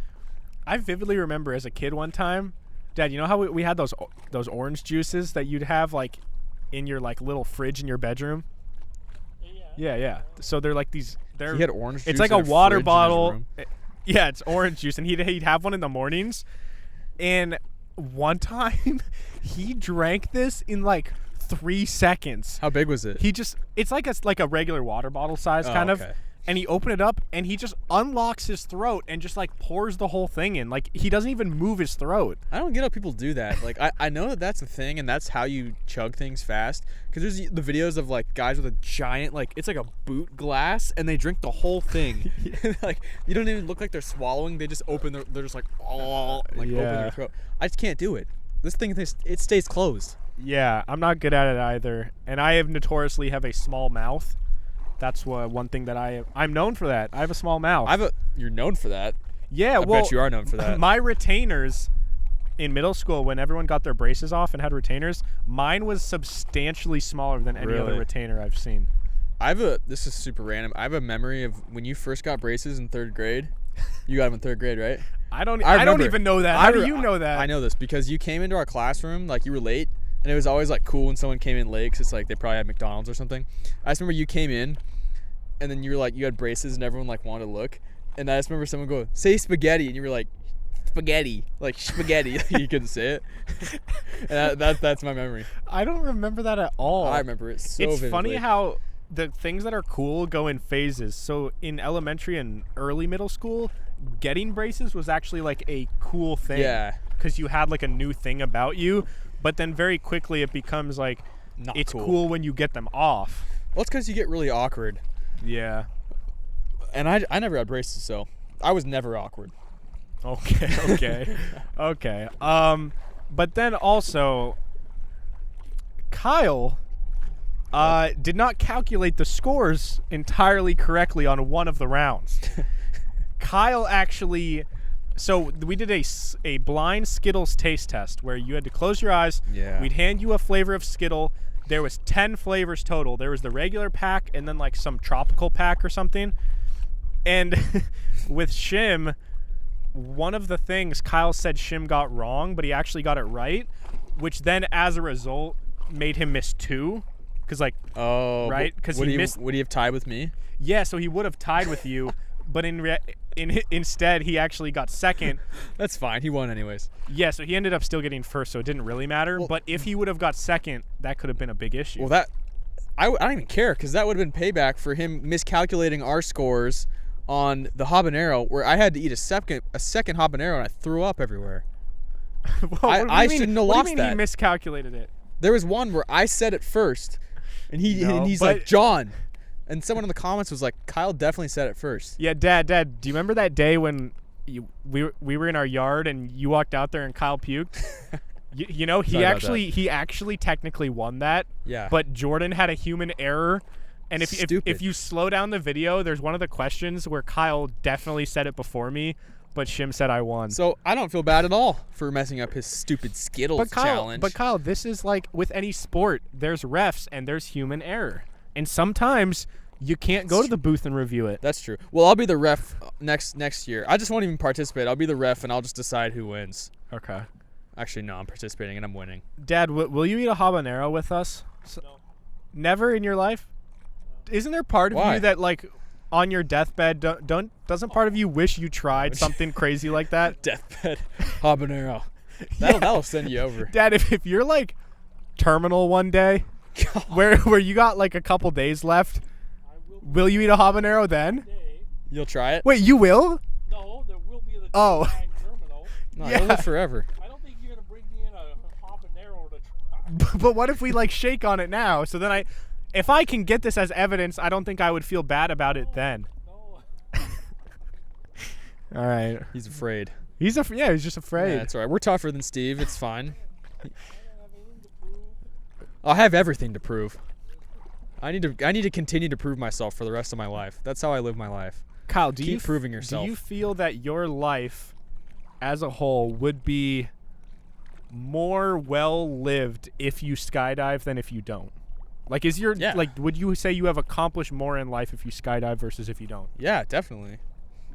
I vividly remember as a kid one time, Dad, you know how we had those orange juices that you'd have like in your like little fridge in your bedroom? Yeah. So they're like these. They're. He had orange juice It's like in a water fridge in his bottle. room? Yeah, it's orange juice, and he'd have one in the mornings. And one time, he drank this in like 3 seconds. How big was it? It's like a regular water bottle size Oh, kind of. okay. And he opened it up and he just unlocks his throat and just like pours the whole thing in. Like he doesn't even move his throat. I don't get how people do that. Like, I know that that's a thing and that's how you chug things fast. Because there's the videos of like guys with a giant, like, it's like a boot glass and they drink the whole thing. Like, you don't even look like they're swallowing. They just open they're just like, oh, like open Yeah. their throat. I just can't do it. This thing, it stays closed. Yeah, I'm not good at it either. And I have notoriously have a small mouth. That's one thing that I'm known for that. I have a small mouth. You're known for that. Yeah, I well, bet you are known for that. My retainers in middle school, when everyone got their braces off and had retainers, mine was substantially smaller than any other Really? retainer I've seen. This is super random. I have a memory of when you first got braces in 3rd grade. You got them in 3rd grade, right? I don't remember. even know that. How do you know that? I know this because you came into our classroom, like, you were late, and it was always like cool when someone came in late because it's like they probably had McDonald's or something. I just remember you came in, and then you were like, you had braces, and everyone like wanted to look, and I just remember someone go, "Say spaghetti," and you were like, "Spaghetti," like spaghetti. You couldn't say it. And that's my memory. I don't remember that at all. I remember it so It's vividly. funny how the things that are cool go in phases. So in elementary and early middle school, getting braces was actually like a cool thing. Yeah. Because you had like a new thing about you. But then very quickly it becomes like, Not it's cool. cool when you get them off. Well, it's because you get really awkward. Yeah. And I never had braces, so I was never awkward. Okay. Okay. But then also, Kyle did not calculate the scores entirely correctly on one of the rounds. Kyle actually, so we did a blind Skittles taste test where you had to close your eyes. Yeah. We'd hand you a flavor of Skittle. There was 10 flavors total. There was the regular pack and then like some tropical pack or something. And with Shim, one of the things Kyle said Shim got wrong, but he actually got it right, which then as a result made him miss 2. Because like, Oh, right? 'Cause would he he missed- Would he have tied with me? yeah, so he would have tied with you, but instead he actually got second. That's fine. He won anyways. Yeah, so he ended up still getting first, so it didn't really matter. Well- but if he would have got second, that could have been a big issue. Well, I don't even care because that would have been payback for him miscalculating our scores on the habanero, where I had to eat a second habanero and I threw up everywhere. Well, what do you I mean- shouldn't have what lost do you mean that. He miscalculated it. There was one where I said it first, and No, he's but- like, "John," and someone in the comments was like, "Kyle definitely said it first." Yeah, Dad, do you remember that day when we were in our yard and you walked out there and Kyle puked? You know, Sorry about he actually technically won that. Yeah. But Jordan had a human error. And if Stupid. you slow down the video, there's one of the questions where Kyle definitely said it before me, but Shim said I won. So I don't feel bad at all for messing up his stupid Skittles challenge. But Kyle, this is like with any sport. There's refs and there's human error, and sometimes you can't go to the booth and review it. That's true. Well, I'll be the ref next year. I just won't even participate. I'll be the ref, and I'll just decide who wins. Okay. Actually, no, I'm participating, and I'm winning. Dad, will you eat a habanero with us? No. Never in your life? Isn't there part of Why? you that like on your deathbed doesn't part of you wish you tried something crazy like that? Deathbed habanero. That'll send you over. Dad, if you're like terminal one day, where you got like a couple days left, will you eat a habanero then? You'll try it? Wait, you will? No, there will be the Oh. terminal. No, Yeah. you'll live forever. I don't think you're gonna bring me in a habanero to try. But what if we like shake on it now? So then if I can get this as evidence, I don't think I would feel bad about it then. No. All right. He's afraid. He's just afraid. Yeah, that's all right. We're tougher than Steve. It's fine. I don't have anything to prove. I'll have everything to prove. I need to continue to prove myself for the rest of my life. That's how I live my life. Kyle, do Keep you proving yourself. Do you feel that your life as a whole would be more well lived if you skydive than if you don't? Like, Yeah. would you say you have accomplished more in life if you skydive versus if you don't? Yeah, definitely.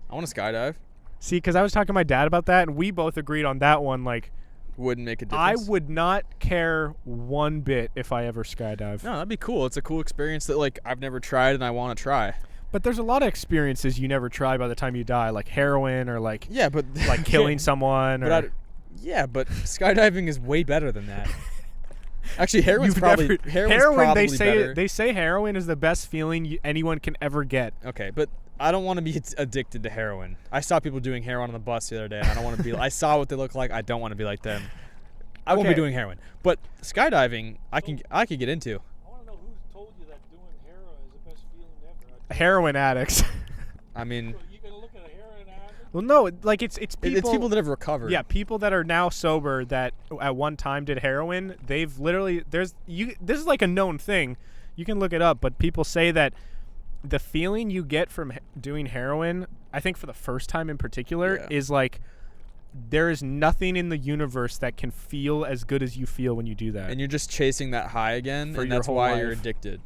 I want to skydive. See, because I was talking to my dad about that, and we both agreed on that one. Like, Wouldn't make a I difference. would not care one bit if I ever skydive. No, that'd be cool. It's a cool experience that like I've never tried and I want to try. But there's a lot of experiences you never try by the time you die, like heroin or like Yeah, but like killing someone. But Or but skydiving is way better than that. Actually, heroin's You've probably never- heroin's heroin. probably They say better. they say heroin is the best feeling anyone can ever get. Okay, but I don't want to be addicted to heroin. I saw people doing heroin on the bus the other day, and I don't want to be. I saw what they look like. I don't want to be like them. I won't be Okay. doing heroin, but skydiving, I could get into. I want to know who told you that doing heroin is the best feeling ever. Heroin addicts. I mean, You gonna look at a heroin addict? Well, no, like it's people. it's people that have recovered. Yeah, people that are now sober that at one time did heroin. They've literally This is like a known thing. You can look it up, but people say that the feeling you get from doing heroin, I think for the first time in particular, Yeah. is like there is nothing in the universe that can feel as good as you feel when you do that. And you're just chasing that high again, For and your that's whole why you're life. addicted.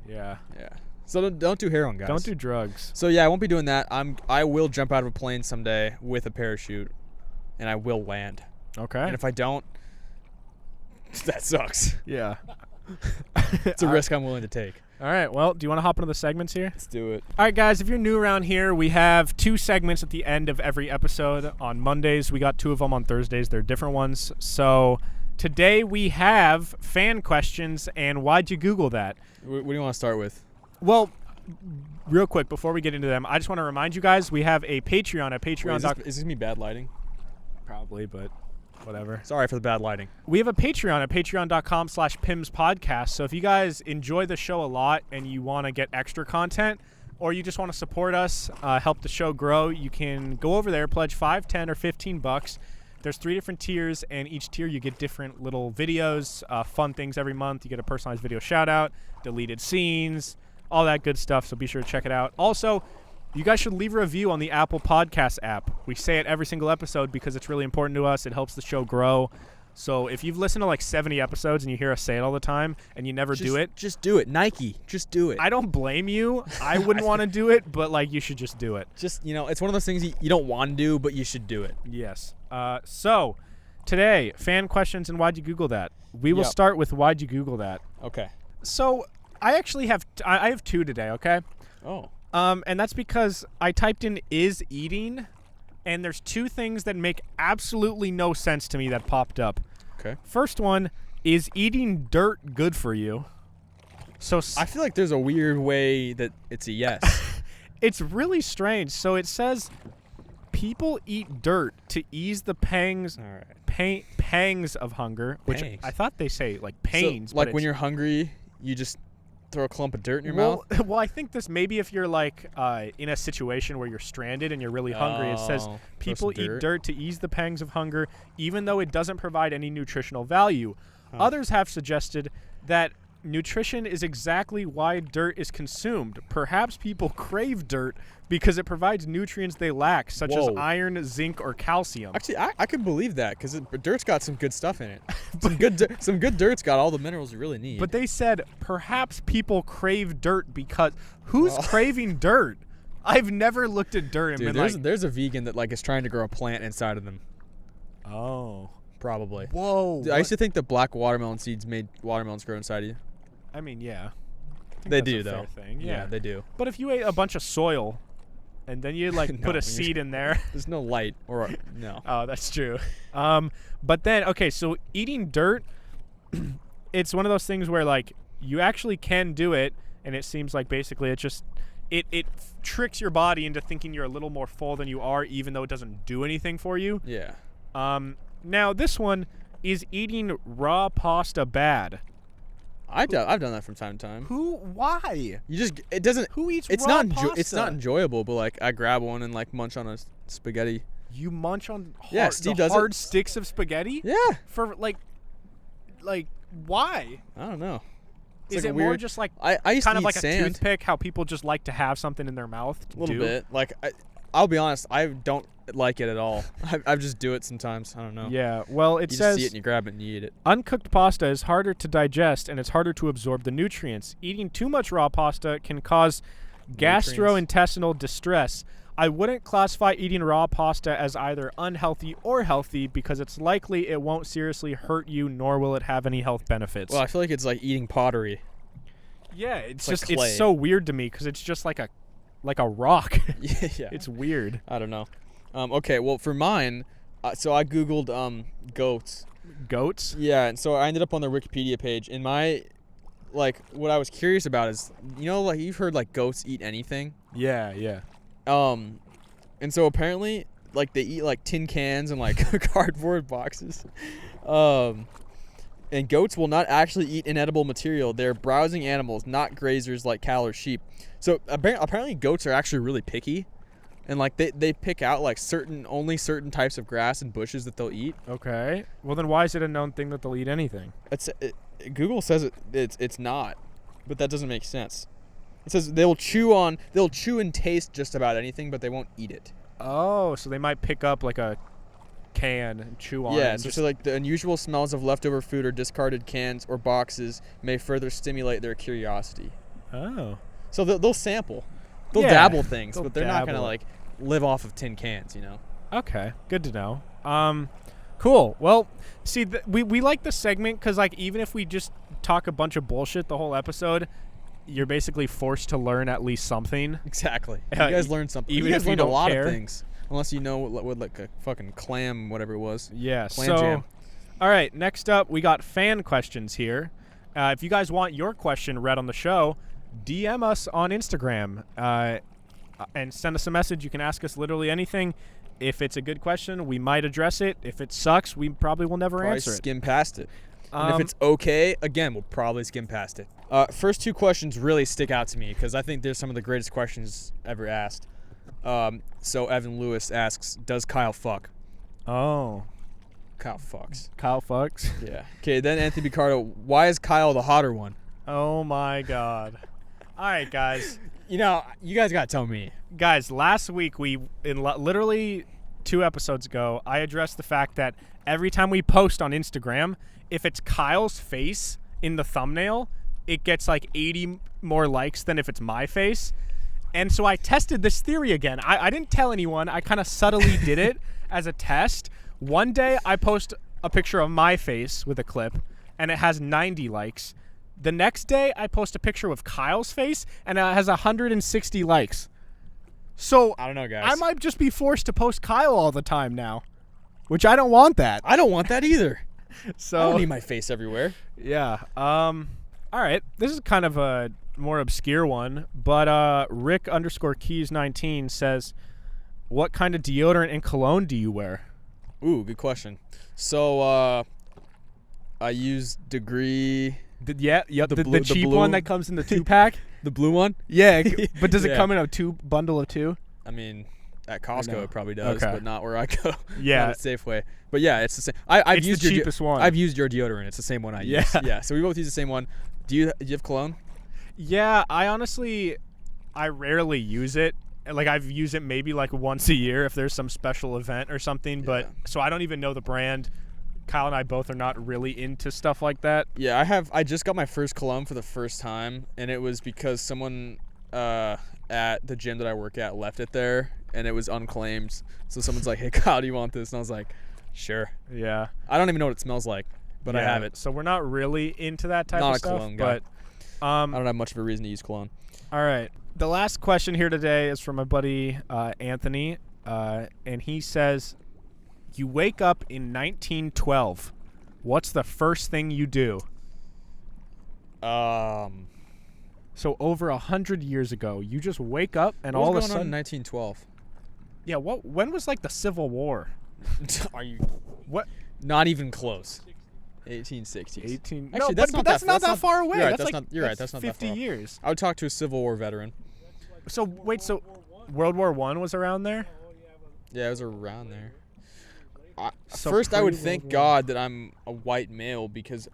Yeah. Yeah. So don't do heroin, guys. Don't do drugs. So yeah, I won't be doing that. I will jump out of a plane someday with a parachute, and I will land. Okay. And if I don't, that sucks. Yeah. It's a risk I'm willing to take. All right. Well, do you want to hop into the segments here? Let's do it. All right, guys, if you're new around here, we have 2 segments at the end of every episode. On Mondays, we got 2 of them. On Thursdays, they're different ones. So today we have fan questions and why'd you Google that? What do you want to start with? Well, real quick, before we get into them, I just want to remind you guys we have a Patreon at Wait, patreon.com. is this gonna be bad lighting? Probably, but whatever. Sorry for the bad lighting. We have a Patreon at patreon.com/PIMS podcast. So if you guys enjoy the show a lot and you want to get extra content or you just want to support us, help the show grow, you can go over there, pledge $5, $10, or $15. There's 3 different tiers, and each tier you get different little videos, fun things every month. You get a personalized video shout out, deleted scenes, all that good stuff. So be sure to check it out. Also, you guys should leave a review on the Apple Podcast app. We say it every single episode because it's really important to us. It helps the show grow. So if you've listened to like 70 episodes and you hear us say it all the time and you never do it, Just do it. Nike. Just do it. I don't blame you. I wouldn't want to do it, but like you should just do it. Just, it's one of those things you don't want to do, but you should do it. Yes. So today, fan questions and why'd you Google that? We will Yep. start with why'd you Google that? Okay. So I actually have I have 2 today, okay? Oh. And that's because I typed in is eating, and there's 2 things that make absolutely no sense to me that popped up. Okay. First one, is eating dirt good for you? So I feel like there's a weird way that it's a yes. it's really strange. So it says people eat dirt to ease the pangs All right. pangs of hunger, which Pangs. I thought they say like pains. So, like but when it's- you're hungry, you just throw a clump of dirt in your well, mouth. well, I think this maybe if you're like in a situation where you're stranded and you're really hungry, it says Oh, throw people some eat dirt to ease the pangs of hunger, even though it doesn't provide any nutritional value. Huh. Others have suggested that nutrition is exactly why dirt is consumed. Perhaps people crave dirt because it provides nutrients they lack, such as Whoa. iron, zinc, or calcium. Actually, I could believe that because dirt's got some good stuff in it. some good dirt's got all the minerals you really need. But they said perhaps people crave dirt because who's Well. craving dirt? I've never looked at dirt and Dude, been like, there's a vegan that like is trying to grow a plant inside of them. oh, Probably. whoa. Dude, I used to think that black watermelon seeds made watermelons grow inside of you. I mean, yeah. I think They that's do a fair though. thing. Yeah. they do. But if you ate a bunch of soil, and then you like No, put a when you're- seed in there. There's no light or no. Oh, that's true. But then okay, so eating dirt, it's one of those things where like you actually can do it, and it seems like basically it just it tricks your body into thinking you're a little more full than you are, even though it doesn't do anything for you. Yeah. Now this one is eating raw pasta bad. I've done that from time to time. Why? It doesn't. Who eats It's raw not. pasta? It's not enjoyable, but like I grab one and like munch on a spaghetti. You munch on Yeah, Steve the does hard it. sticks of spaghetti? Yeah. For like why? I don't know. It's Is like it a more weird, just like I used kind to of eat like sand. a toothpick, how people just like to have something in their mouth? A little bit. Like I'll be honest, I don't like it at all. I just do it sometimes. I don't know. Yeah. Well, it You says just see it and you grab it and you eat it. uncooked pasta is harder to digest and it's harder to absorb the nutrients. Eating too much raw pasta can cause gastrointestinal distress. I wouldn't classify eating raw pasta as either unhealthy or healthy because it's likely it won't seriously hurt you, nor will it have any health benefits. Well, I feel like it's like eating pottery. Yeah, it's like just clay. it's so weird to me because it's just like a rock. Yeah. It's weird. I don't know. Okay, well for mine, so I googled goats. Goats? Yeah, and so I ended up on their Wikipedia page. And what I was curious about is, like you've heard like goats eat anything. Yeah, yeah. And so apparently, like they eat like tin cans and like cardboard boxes. And goats will not actually eat inedible material. They're browsing animals, not grazers like cattle or sheep. So apparently goats are actually really picky. And like they pick out like only certain types of grass and bushes that they'll eat. Okay. Well, then why is it a known thing that they'll eat anything? Google says it's not, but that doesn't make sense. It says they'll chew and taste just about anything, but they won't eat it. Oh, so they might pick up like a can and chew on it. Yeah, and so like the unusual smells of leftover food or discarded cans or boxes may further stimulate their curiosity. Oh. So they'll sample. They'll Yeah, dabble things, they'll but they're not going to dabble. like live off of tin cans, Okay, good to know. Cool. Well, see, we like the segment because, like, even if we just talk a bunch of bullshit the whole episode, you're basically forced to learn at least something. Exactly. You Uh, guys learned something. even You guys if you learned a don't lot care. of things. Unless you know what like a fucking clam, whatever it was. Yeah. Clam so, jam. all right. Next up, we got fan questions here. If you guys want your question read on the show, DM us on Instagram and send us a message. You can ask us literally anything. If it's a good question, we might address it. If it sucks, we probably will never Probably answer it. skim past it. And if Um, it's okay, again, we'll probably skim past it. First two questions really stick out to me because I think they're some of the greatest questions ever asked. So Evan Lewis asks, does Kyle fuck? Oh, Kyle fucks. Kyle fucks. Yeah. Okay, then Anthony Picardo, why is Kyle the hotter one? Oh my God. All right, guys. You guys got to tell me. Guys, last week literally 2 episodes ago, I addressed the fact that every time we post on Instagram, if it's Kyle's face in the thumbnail, it gets like 80 more likes than if it's my face. And so I tested this theory again. I didn't tell anyone. I kind of subtly did it as a test. One day I post a picture of my face with a clip, and it has 90 likes. The next day I post a picture of Kyle's face, and it has 160 likes. So I don't know, guys. I might just be forced to post Kyle all the time now, which I don't want that. I don't want that either. So I don't need my face everywhere. yeah. All right. This is kind of a more obscure one, but Rick_Keys19 says, "What kind of deodorant and cologne do you wear?" Ooh, good question. So I use Degree, The blue- the cheap blue- one that comes in the 2-pack. the blue one. Yeah, but does it Yeah. come in a bundle of 2? I mean, at Costco know. it probably does, Okay. but not where I go. Yeah. Not at Safeway. But yeah, it's the same. I've It's used the your cheapest one. I've used your deodorant. It's the same one I use. Yeah. Yeah. So we both use the same one. Do you have cologne? Yeah, I rarely use it. Like I've used it maybe like once a year if there's some special event or something, but Yeah. so I don't even know the brand. Kyle and I both are not really into stuff like that. Yeah, I just got my first cologne for the first time, and it was because someone at the gym that I work at left it there, and it was unclaimed. So someone's like, "Hey, Kyle, do you want this?" And I was like, "Sure." Yeah. I don't even know what it smells like, but I Yeah, have it. So we're not really into that type Not of a stuff. cologne guy. But I don't have much of a reason to use cologne. all right. The last question here today is from my buddy Anthony, and he says, "You wake up in 1912. What's the first thing you do?" So over 100 years ago, you just wake up and What all was of a going on sudden, in 1912? yeah. When was like the Civil War? Are you What? not even close? 1860s. 18. Actually, no, that's but not that's that- not that's that not- far away. you're right, That's that's like not- you're right, that's not that 50 far. years. I would talk to a Civil War veteran. So wait, so World War One was around there? Yeah, it was around there. So First, I would pre-World thank War. God that I'm a white male because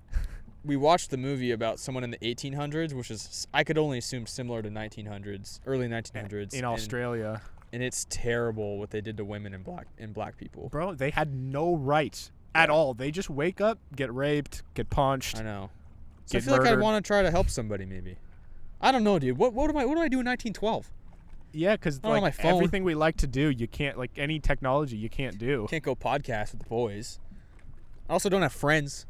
we watched the movie about someone in the 1800s, which is I could only assume similar to 1900s, early 1900s In Australia. and it's terrible what they did to women and black people. Bro, they had no rights at all. They just wake up, get raped, get punched. I know. So I Get feel like murdered. I'd want to try to help somebody maybe. I don't know, dude. What do I do in 1912? Yeah, because Oh, my like phone. everything we like to do, you can't like any technology you can't do. Can't go podcast with the boys. I also don't have friends.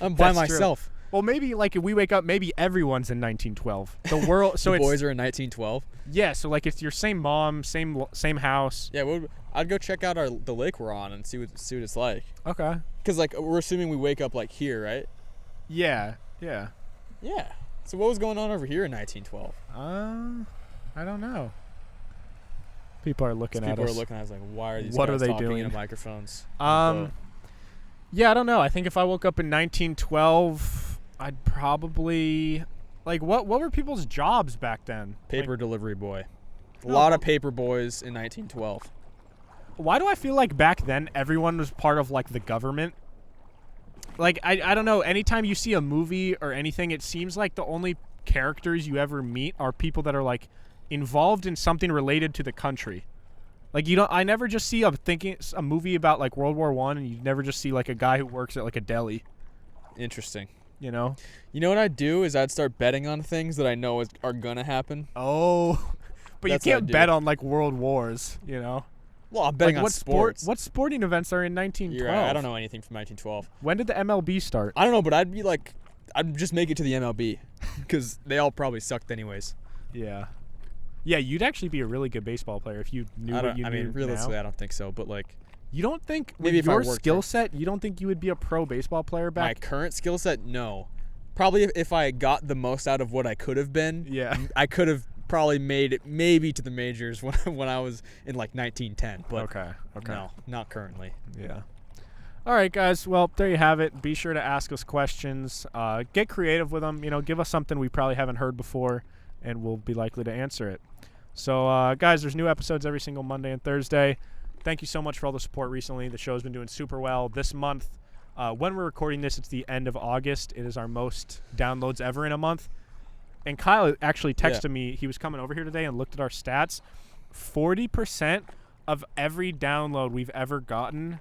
I'm by That's true. myself. Well, maybe like if we wake up, maybe everyone's in 1912. The world. So The it's boys are in 1912. yeah. So like it's your same mom, same house. Yeah, I'd go check out the lake we're on and see what it's like. Okay. Cause like we're assuming we wake up like here, right? Yeah. Yeah. Yeah. So what was going on over here in 1912? I don't know. People are looking at People us. are looking at us like, why are these What guys are they talking doing? into microphones? Yeah, I don't know. I think if I woke up in 1912, I'd probably like what were people's jobs back then? Paper delivery boy. A No, lot of but- paper boys in 1912. Like, why do I feel like back then everyone was part of like the government? Like I don't know. Anytime you see a movie or anything, it seems like the only characters you ever meet are people that are like involved in something related to the country. Like you don't. I never just see a movie about like World War I, and you never just see like a guy who works at like a deli. Interesting. You know? You know what I'd do is I'd start betting on things that I know are gonna happen. Oh, but That's you what I can't do. bet on like world wars. You know? Well, I'm betting Like, on what sports. What sporting events are in 1912? You're right. I don't know anything from 1912. When did the MLB start? I don't know, but I'd just make it to the MLB because they all probably sucked anyways. Yeah. Yeah, you'd actually be a really good baseball player if you knew what you knew. I mean, realistically, now. I don't think so. But like You don't think Maybe with if I your worked skill hard. set, you don't think you would be a pro baseball player my back? current skill set, no. Probably if I got the most out of what I could have been, Yeah. I could have probably made it maybe to the majors when I was in like 1910. But Okay. no, not currently. Yeah. All right, guys. Well, there you have it. Be sure to ask us questions. Get creative with them. You know, give us something we probably haven't heard before, and we'll be likely to answer it. So, guys, there's new episodes every single Monday and Thursday. Thank you so much for all the support recently. The show's been doing super well. This month, when we're recording this, it's the end of August. It is our most downloads ever in a month. And Kyle actually texted me. He was coming over here today and looked at our stats. 40% of every download we've ever gotten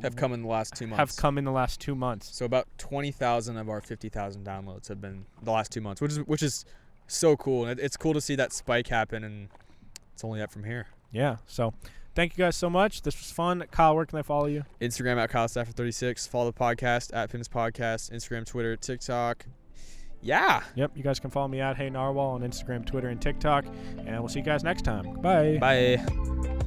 Have come in the last 2 months. have come in the last 2 months. So about 20,000 of our 50,000 downloads have been the last 2 months, which is so cool. And it's cool to see that spike happen, and it's only up from here. Yeah. So thank you guys so much. This was fun. Kyle, where can they follow you? Instagram at KyleStafford36. Follow the podcast at PIMS Podcast. Instagram, Twitter, TikTok. Yeah. Yep. You guys can follow me at Hey Narwhal on Instagram, Twitter, and TikTok. And we'll see you guys next time. Bye. Bye.